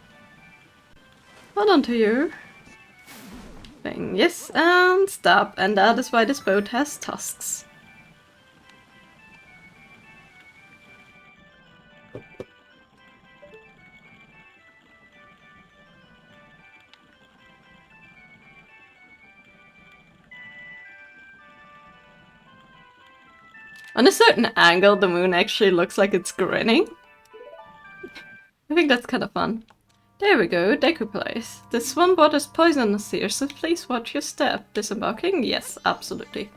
Hold on to you. Thing. Yes, and stop. And that is why this boat has tusks. On a certain angle, the moon actually looks like it's grinning. I think that's kind of fun. There we go, Deku Place. This swamp water's poisonous here, so please watch your step. Disembarking? Yes, absolutely.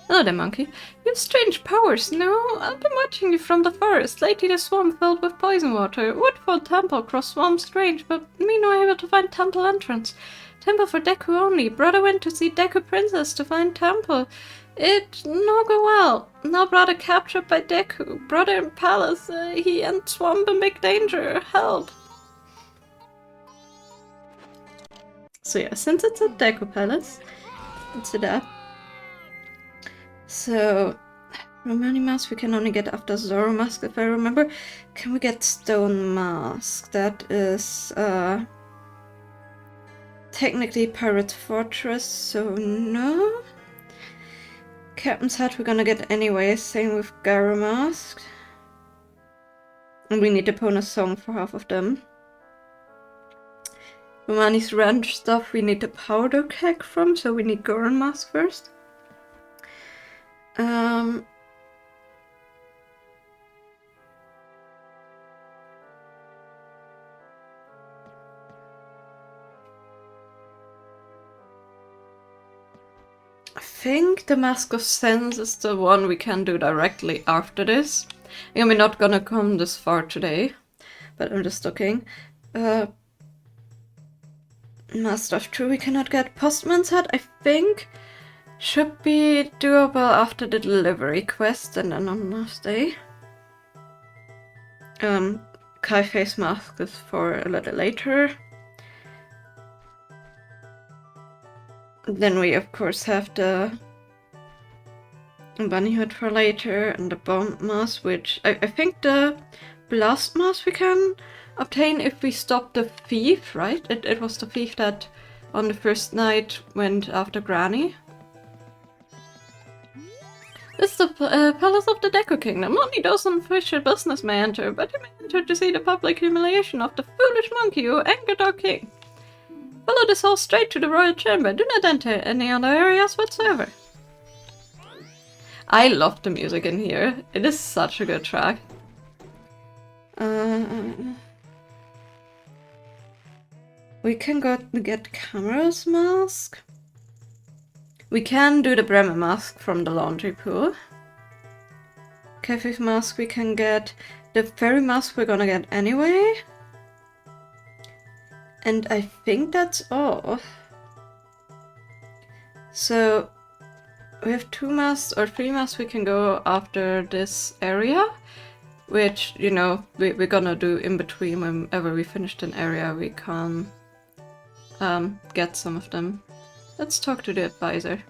Hello there, monkey. You have strange powers, no? I've been watching you from the forest. Lately the swamp filled with poison water. Woodfall temple across swamp strange, but me no able to find temple entrance. Temple for Deku only. Brother went to see Deku princess to find temple. It no go well. Now brother captured by Deku. Brother in palace. He and swamp in big danger. Help. So yeah, since it's a Deku palace, let's do that. So, Romani mask we can only get after Zoro mask, if I remember. Can we get stone mask? That is technically Pirate's Fortress, so no. Captain's hat we're gonna get anyway, same with Garu mask. And we need Epona's song for half of them. Romani's ranch stuff we need the powder keg from, so we need Goron mask first. I think the Mask of Sense is the one we can do directly after this. And we're not gonna come this far today, but I'm just looking. Master of True we cannot get. Postman's hat I think should be doable after the delivery quest and then on last day. Kai face mask is for a little later. Then we of course have the bunny hood for later and the bomb mask, which I think the blast mask we can obtain if we stop the thief, right? It was the thief that on the first night went after Granny. It's the palace of the Deku Kingdom. Only those unofficial business may enter, but you may enter to see the public humiliation of the foolish monkey who angered our king. Follow this hall straight to the royal chamber. Do not enter any other areas whatsoever. I love the music in here. It is such a good track. We can go get Camera's mask. We can do the Bremer mask from the laundry pool. Keffi's mask we can get. The fairy mask we're gonna get anyway. And I think that's all. So we have 2 masks or 3 masks we can go after this area, which, you know, we're gonna do in between. Whenever we finished an area we can get some of them. Let's talk to the advisor.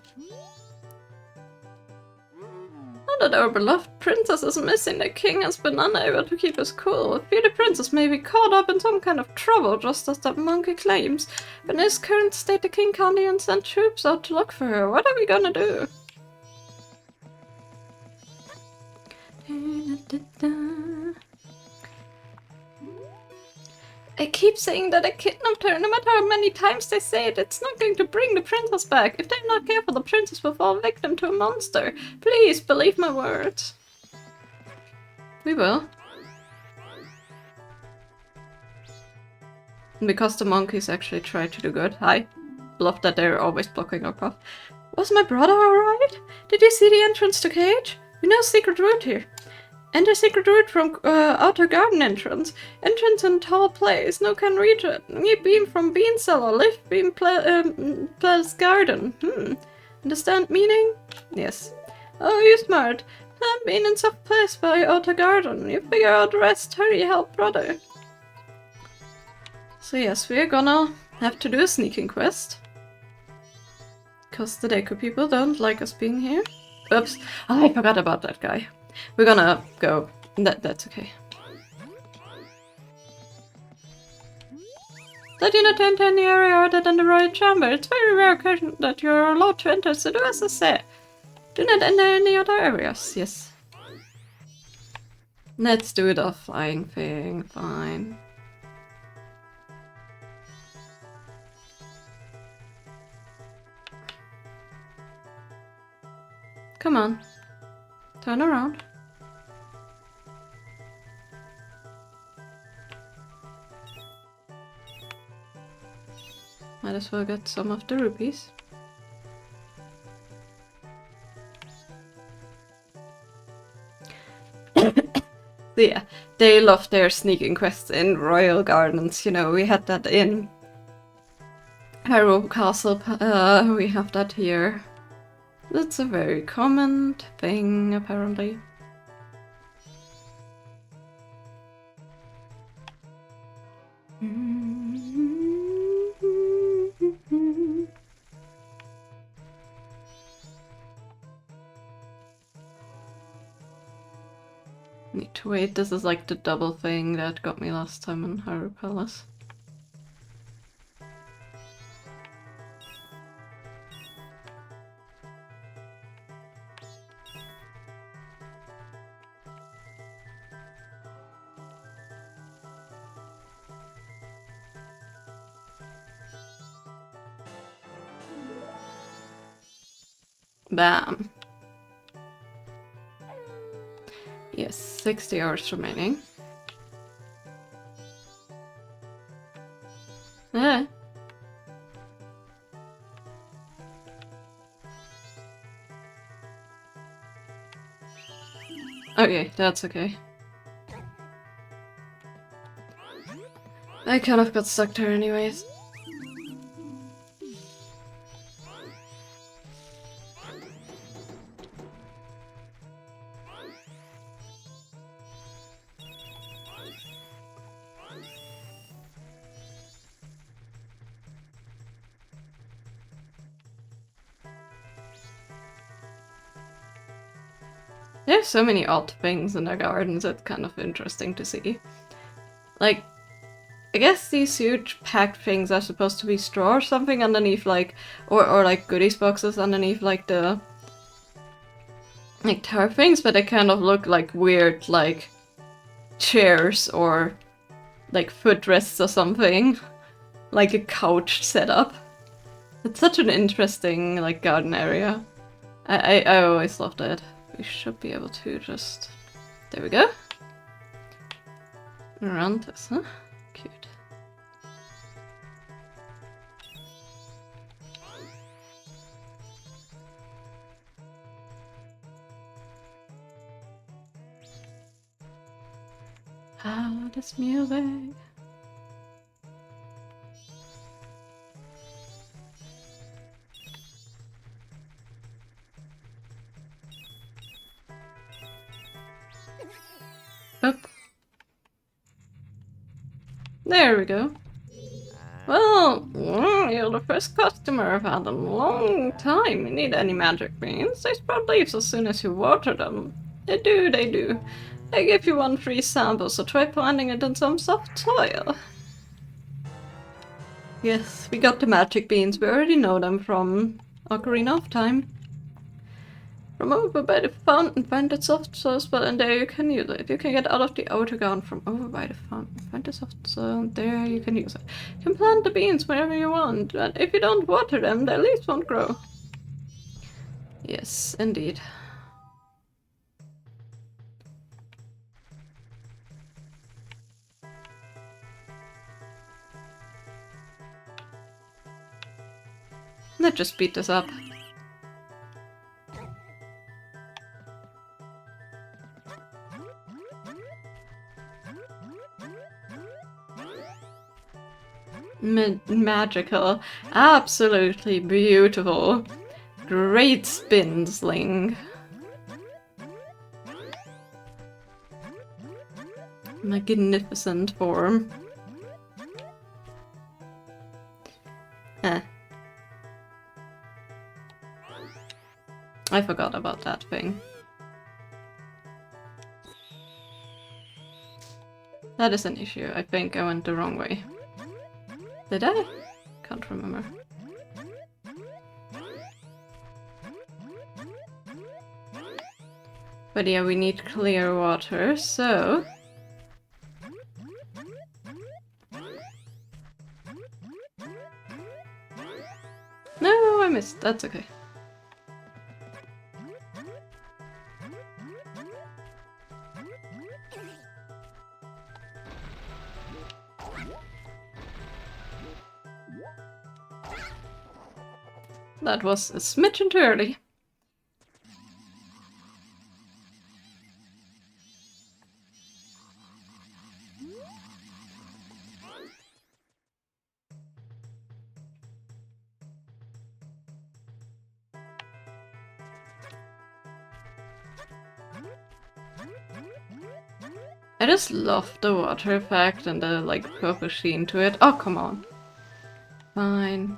Now that our beloved princess is missing, the king has been unable to keep his cool. Fear the princess may be caught up in some kind of trouble, just as that monkey claims. But in his current state, the king can't even send troops out to look for her. What are we gonna do? I keep saying that I kidnapped her. No matter how many times they say it, it's not going to bring the princess back. If they're not careful, the princess will fall victim to a monster. Please, believe my words. We will. Because the monkeys actually try to do good. I love that they're always blocking our path. Was my brother alright? Did you see the entrance to cage? We know secret route here. Enter secret route from outer garden entrance. Entrance in tall place. No can reach it. Need beam from bean cellar. Lift beam plus garden. Understand meaning? Yes. Oh, you smart. Plant bean in soft place by outer garden. You figure out the rest. Hurry, help brother. So yes, we're gonna have to do a sneaking quest. Because the Deku people don't like us being here. Oops. Oh, I forgot about that guy. We're gonna go. That's okay. That you not enter any area other than the royal chamber. It's very rare occasion that you're allowed to enter, so do as I say. Do not enter any other areas. Yes. Let's do the flying thing. Fine. Come on. Turn around. Might as well get some of the rupees. Yeah, they love their sneaking quests in royal gardens. You know, we had that in Harrow Castle. We have that here. That's a very common thing, apparently. Need to wait. This is like the double thing that got me last time in Hyrule Palace. Bam. Yes, 60 hours remaining. Eh. Okay, that's okay. I kind of got stuck there anyways. There's so many odd things in their gardens, it's kind of interesting to see. Like, I guess these huge packed things are supposed to be straw or something underneath, like, or like goodies boxes underneath, like, the, like, tower things, but they kind of look like weird, like, chairs or, like, footrests or something. Like a couch setup. It's such an interesting, like, garden area. I always loved it. We should be able to just... There we go. Around this, huh? Cute. Ah, this music. Up. There we go. Well, you're the first customer I've had in a long time. You need any magic beans? They sprout leaves as soon as you water them. They do, they do. I give you one free sample, so try planting it in some soft soil. Yes, we got the magic beans. We already know them from Ocarina of Time. From over by the fountain, find the soft soil spot and there you can use it. You can get out of the outer garden from over by the fountain. Find the soft soil and there you can use it. You can plant the beans wherever you want, but if you don't water them, their leaves won't grow. Yes, indeed. Let's just beat this up. Magical. Absolutely beautiful. Great spin sling. Magnificent form. I forgot about that thing. That is an issue. I think I went the wrong way. Did I? Can't remember. But yeah, we need clear water, so... No, I missed. That's okay. That was a smidgen too early. I just love the water effect and the like purple sheen to it. Oh, come on. Fine.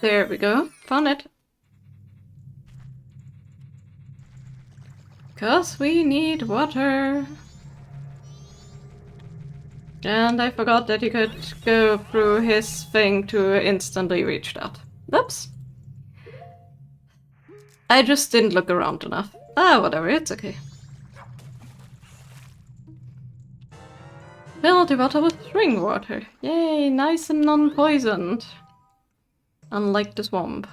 There we go. Found it. Because we need water. And I forgot that you could go through his thing to instantly reach that. Oops. I just didn't look around enough. Ah, whatever, it's okay. Fill the bottle with spring water. Yay, nice and non-poisoned. Unlike the swamp.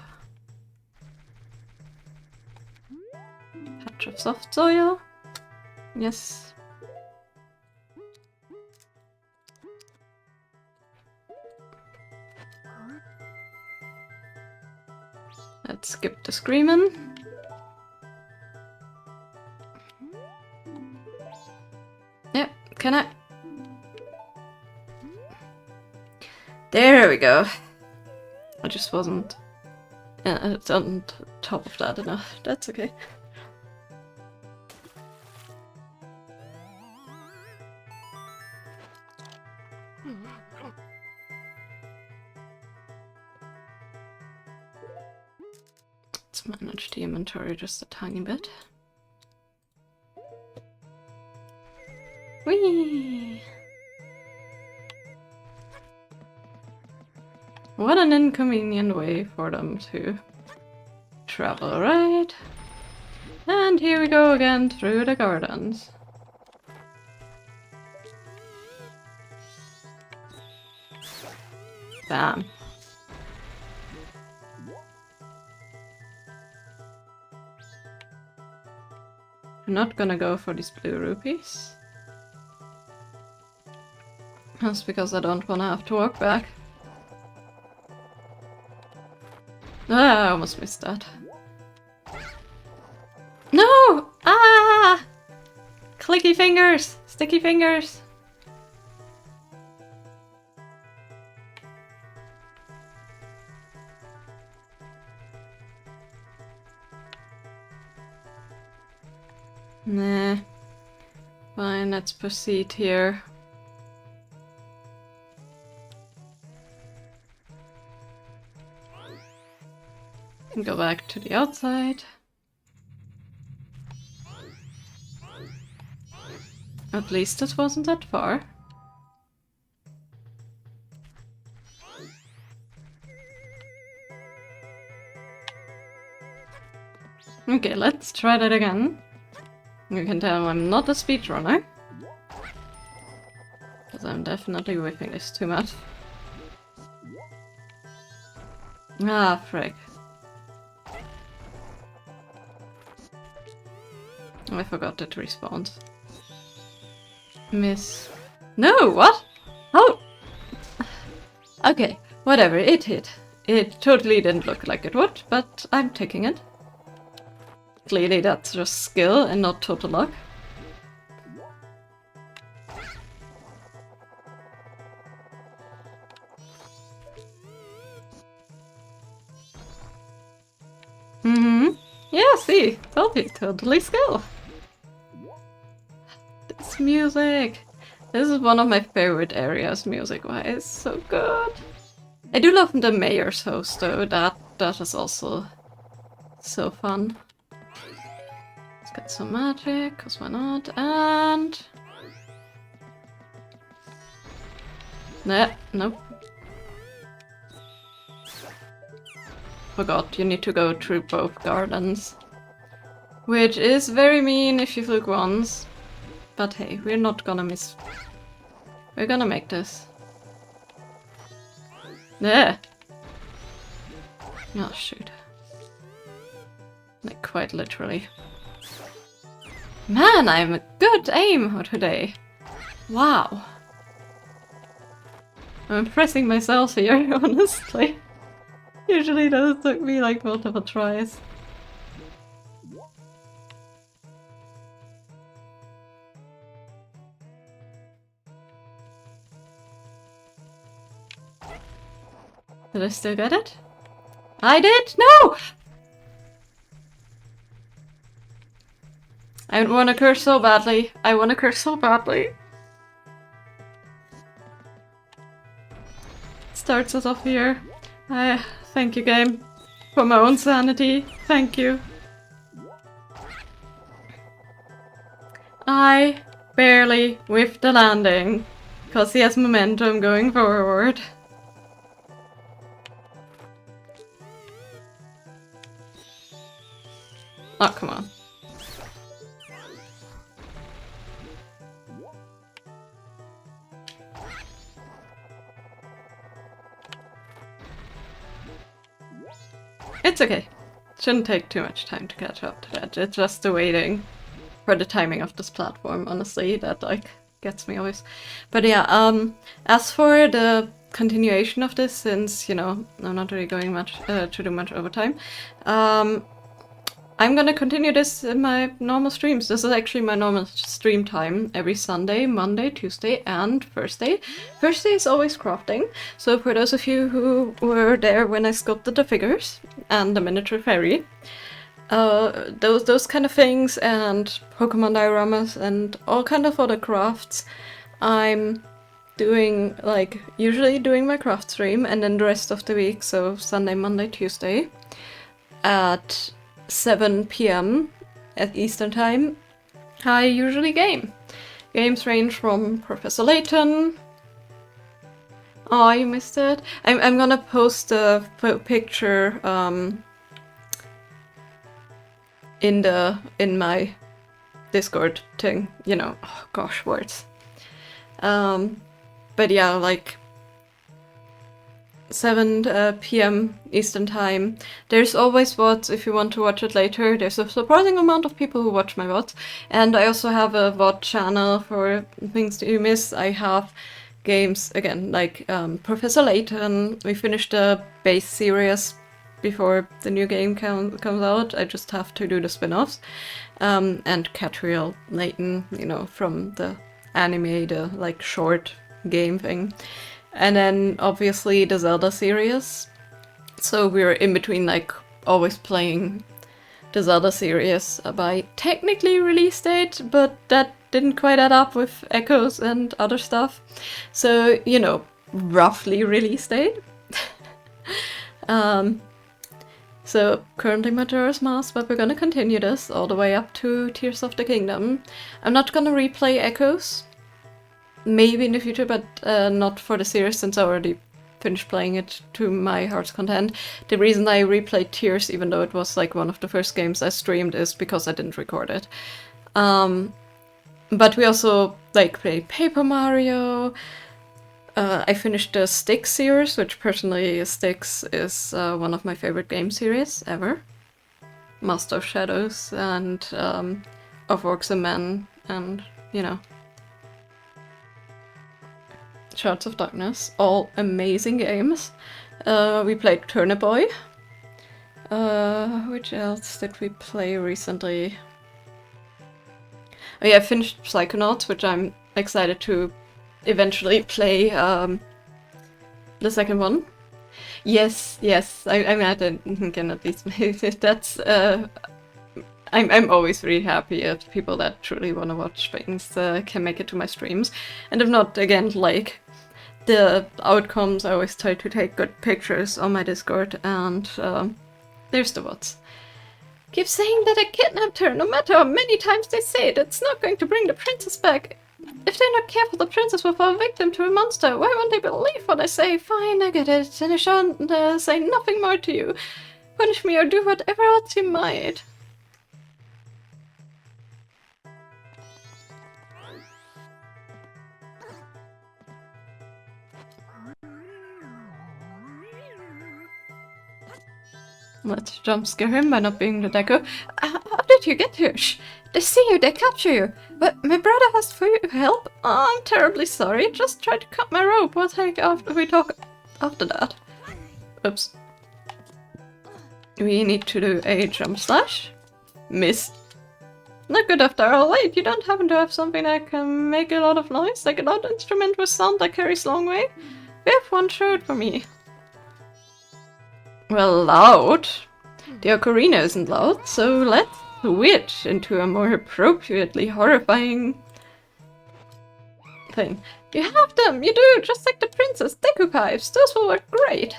Patch of soft soil. Yes. Let's skip the screaming. Yeah, can I? There we go. I just wasn't on top of that enough. That's okay. Let's manage the inventory just a tiny bit. Whee! What an inconvenient way for them to travel, right? And here we go again through the gardens. Bam. I'm not gonna go for these blue rupees. That's because I don't wanna have to walk back. Ah, I almost missed that. No! Ah! Clicky fingers! Sticky fingers! Nah. Fine, let's proceed here. And go back to the outside. At least it wasn't that far. Okay, let's try that again. You can tell I'm not a speedrunner. Because I'm definitely whiffing this too much. Ah, frick. I forgot it respawns. Miss. No, what? Oh! Okay, whatever, it hit. It totally didn't look like it would, but I'm taking it. Clearly that's just skill and not total luck. Yeah, see, totally skill. This music. This is one of my favorite areas music-wise. So good. I do love the mayor's host though. That is also so fun. Let's get some magic, cause why not? And nah, nope. Forgot, you need to go through both gardens. Which is very mean if you fluke once. But hey, we're not gonna miss. We're gonna make this. There! Oh shoot. Like quite literally. Man, I'm a good aim today. Wow. I'm impressing myself here, honestly. Usually those took me like multiple tries. Did I still get it? I did? No! I want to curse so badly. I want to curse so badly. Starts us off here. Thank you, game. For my own sanity. Thank you. I barely whiffed the landing. Because he has momentum going forward. Oh, come on. It's okay. Shouldn't take too much time to catch up to that. It's just the waiting for the timing of this platform, honestly, that like gets me always. But yeah, as for the continuation of this, since, you know, I'm not really going much to do much overtime, I'm gonna continue this in my normal streams. This is actually my normal stream time every Sunday, Monday, Tuesday, and Thursday. Thursday is always crafting, so for those of you who were there when I sculpted the figures and the miniature fairy, those kind of things, and Pokemon dioramas and all kind of other crafts, I'm doing, like, usually doing my craft stream, and then the rest of the week, so Sunday, Monday, Tuesday, at 7 p.m. at Eastern Time, I usually game. Games range from Professor Layton. Oh, you missed it. I'm gonna post a picture in my Discord thing. You know, oh gosh, words. But yeah, like 7 p.m. Eastern Time. There's always VODs if you want to watch it later. There's a surprising amount of people who watch my VODs. And I also have a VOD channel for things that you miss. I have games, again, like Professor Layton. We finished the base series before the new game comes out. I just have to do the spin-offs. And Catriel Layton, you know, from the anime, the like short game thing. And then obviously the Zelda series. So we're in between, like, always playing the Zelda series by technically release date, but that didn't quite add up with echoes and other stuff. So, you know, roughly release date. So currently Majora's Mask, but we're gonna continue this all the way up to Tears of the Kingdom. I'm not gonna replay echoes. Maybe in the future, but not for the series, since I already finished playing it to my heart's content. The reason I replayed Tears, even though it was like one of the first games I streamed, is because I didn't record it. But we also like played Paper Mario. I finished the Styx series, which personally Styx is one of my favorite game series ever. Master of Shadows and of Orcs and Men, and you know, Shards of Darkness, all amazing games. We played Turnip Boy. Which else did we play recently? Oh yeah, I finished Psychonauts, which I'm excited to eventually play the second one. Yes, I'm at it. Can at least that's I'm always really happy if people that truly want to watch things can make it to my streams. And if not, again, like, the outcomes, I always try to take good pictures on my Discord, and there's the VODs. Keep saying that I kidnapped her, no matter how many times they say it, it's not going to bring the princess back. If they're not careful, the princess will fall victim to a monster. Why won't they believe what I say? Fine, I get it, and I shan't say nothing more to you. Punish me or do whatever else you might. Let's jump scare him by not being the deco. How did you get here? Shh. They see you, they capture you. But my brother asked for your help. Oh, I'm terribly sorry. Just try to cut my rope. We'll take after we talk after that. Oops. We need to do a jump slash. Miss. Not good after all. Wait, you don't happen to have something that can make a lot of noise? Like a loud instrument with sound that carries long way? We have one, show it for me. Well, loud? The ocarina isn't loud, so let's switch into a more appropriately horrifying thing. You have them! You do! Just like the princess! Deku pipes! Those will work great!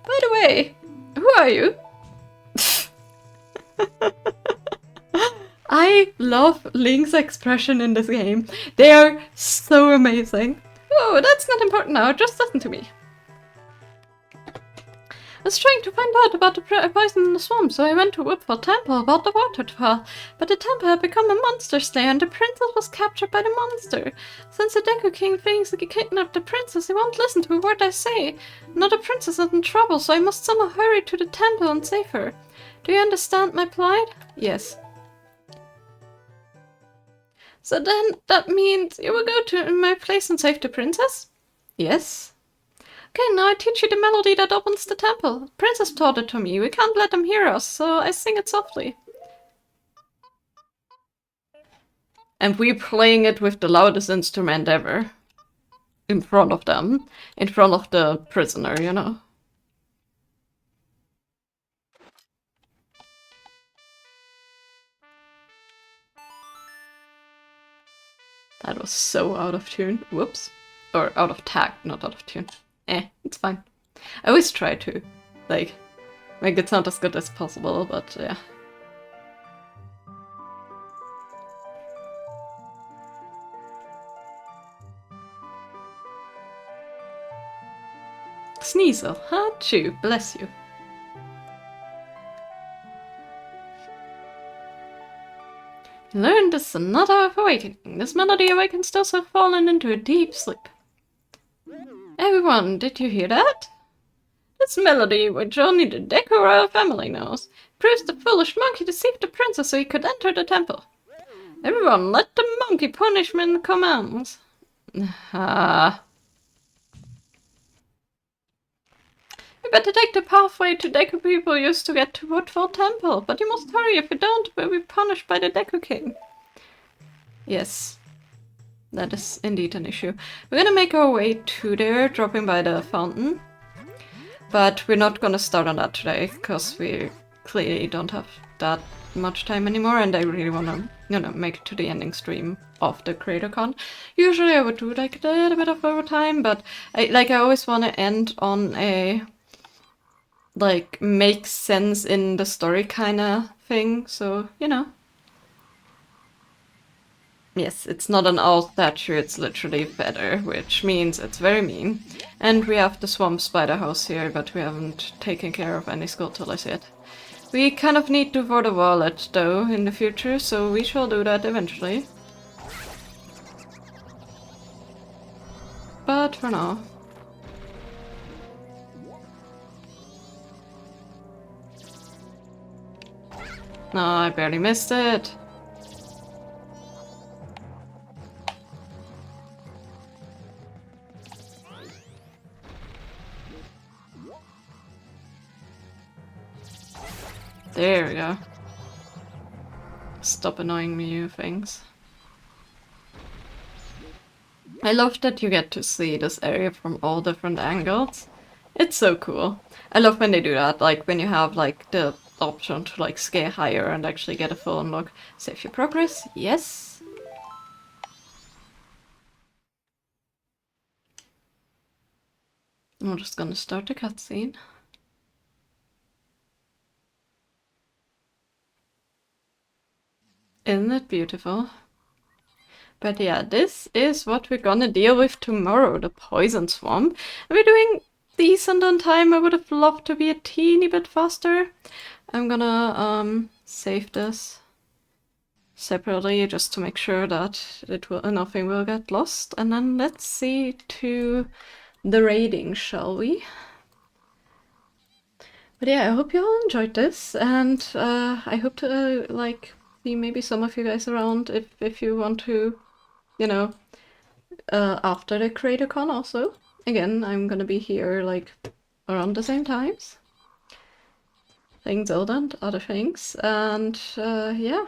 By the way, who are you? I love Link's expression in this game. They are so amazing. Oh, that's not important now, just listen to me. I was trying to find out about the poison in the swamp, so I went to Woodfall Temple about the waterfall. But the temple had become a monster slayer, and the princess was captured by the monster. Since the Deku King thinks he kidnapped the princess, he won't listen to a word I say. Now the princess is in trouble, so I must somehow hurry to the temple and save her. Do you understand my plight? Yes. So then, that means you will go to my place and save the princess? Yes. Okay, now I teach you the melody that opens the temple. The princess taught it to me. We can't let them hear us, so I sing it softly. And we're playing it with the loudest instrument ever. In front of them. In front of the prisoner, you know. That was so out of tune. Whoops. Or out of tact, not out of tune. It's fine. I always try to, like, make it sound as good as possible, but yeah. Sneasel, achoo, bless you. Learn the Sonata of Awakening. This melody awakens those who have fallen into a deep sleep. Everyone, did you hear that? This melody, which only the Deku royal family knows, proves the foolish monkey deceived the princess so he could enter the temple. Everyone, let the monkey punishment commence. We better take the pathway to Deku people used to get to Woodfall Temple, but you must hurry. If you don't, we'll be punished by the Deku King. Yes, that is indeed an issue. We're gonna make our way to there, dropping by the fountain. But we're not gonna start on that today, because we clearly don't have that much time anymore, and I really wanna, make it to the ending stream of the CreatorCon. Usually I would do like a little bit of overtime, but I always wanna end on a like makes sense in the story kinda thing, so Yes, it's not an owl statue, it's literally feather, which means it's very mean. And we have the swamp spider house here, but we haven't taken care of any Skulltulas yet. We kind of need to for the wallet though in the future, so we shall do that eventually. But for now. No, I barely missed it. There we go. Stop annoying me, you things. I love that you get to see this area from all different angles. It's so cool. I love when they do that, like when you have like the option to like scale higher and actually get a full unlock. Save your progress, yes. I'm just gonna start the cutscene. Isn't it beautiful? But yeah, this is what we're gonna deal with tomorrow, the poison swamp. We're doing decent on time. I would have loved to be a teeny bit faster. I'm gonna save this separately just to make sure that nothing will get lost. And then let's see to the raiding, shall we? But yeah, I hope you all enjoyed this, and I hope to see maybe some of you guys around if you want to, after the CreatorCon also. Again, I'm gonna be here like around the same times, playing Zelda and other things, and yeah.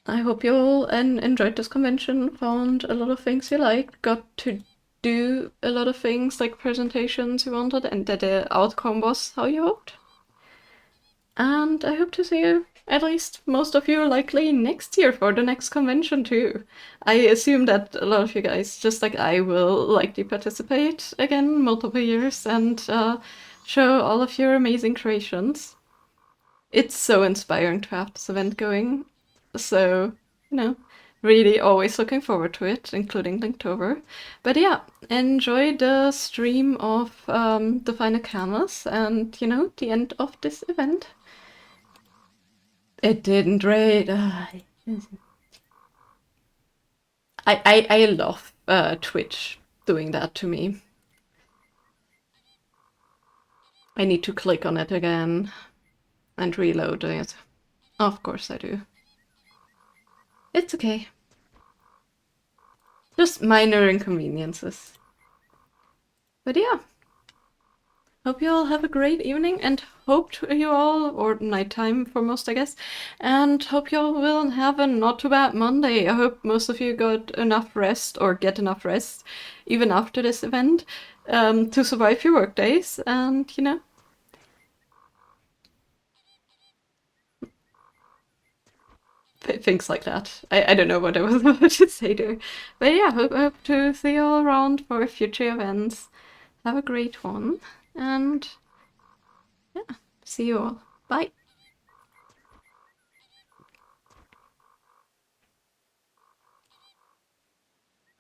I hope you all enjoyed this convention, found a lot of things you liked, got to do a lot of things like presentations you wanted, and that the outcome was how you hoped. And I hope to see you at least most of you are likely next year for the next convention too. I assume that a lot of you guys, just like I, will likely participate again multiple years and show all of your amazing creations. It's so inspiring to have this event going. So, really always looking forward to it, including Linktober. But yeah, enjoy the stream of the final canvas and, the end of this event. It didn't raid. I love Twitch doing that to me. I need to click on it again and reload it. Of course I do. It's okay. Just minor inconveniences. But yeah. Hope you all have a great evening and hope you all, or nighttime for most, I guess, and hope you all will have a not too bad Monday. I hope most of you got enough rest or get enough rest even after this event to survive your work days and, things like that. I don't know what I was about to say there. But yeah, hope to see you all around for future events. Have a great one, and yeah, see you all. Bye.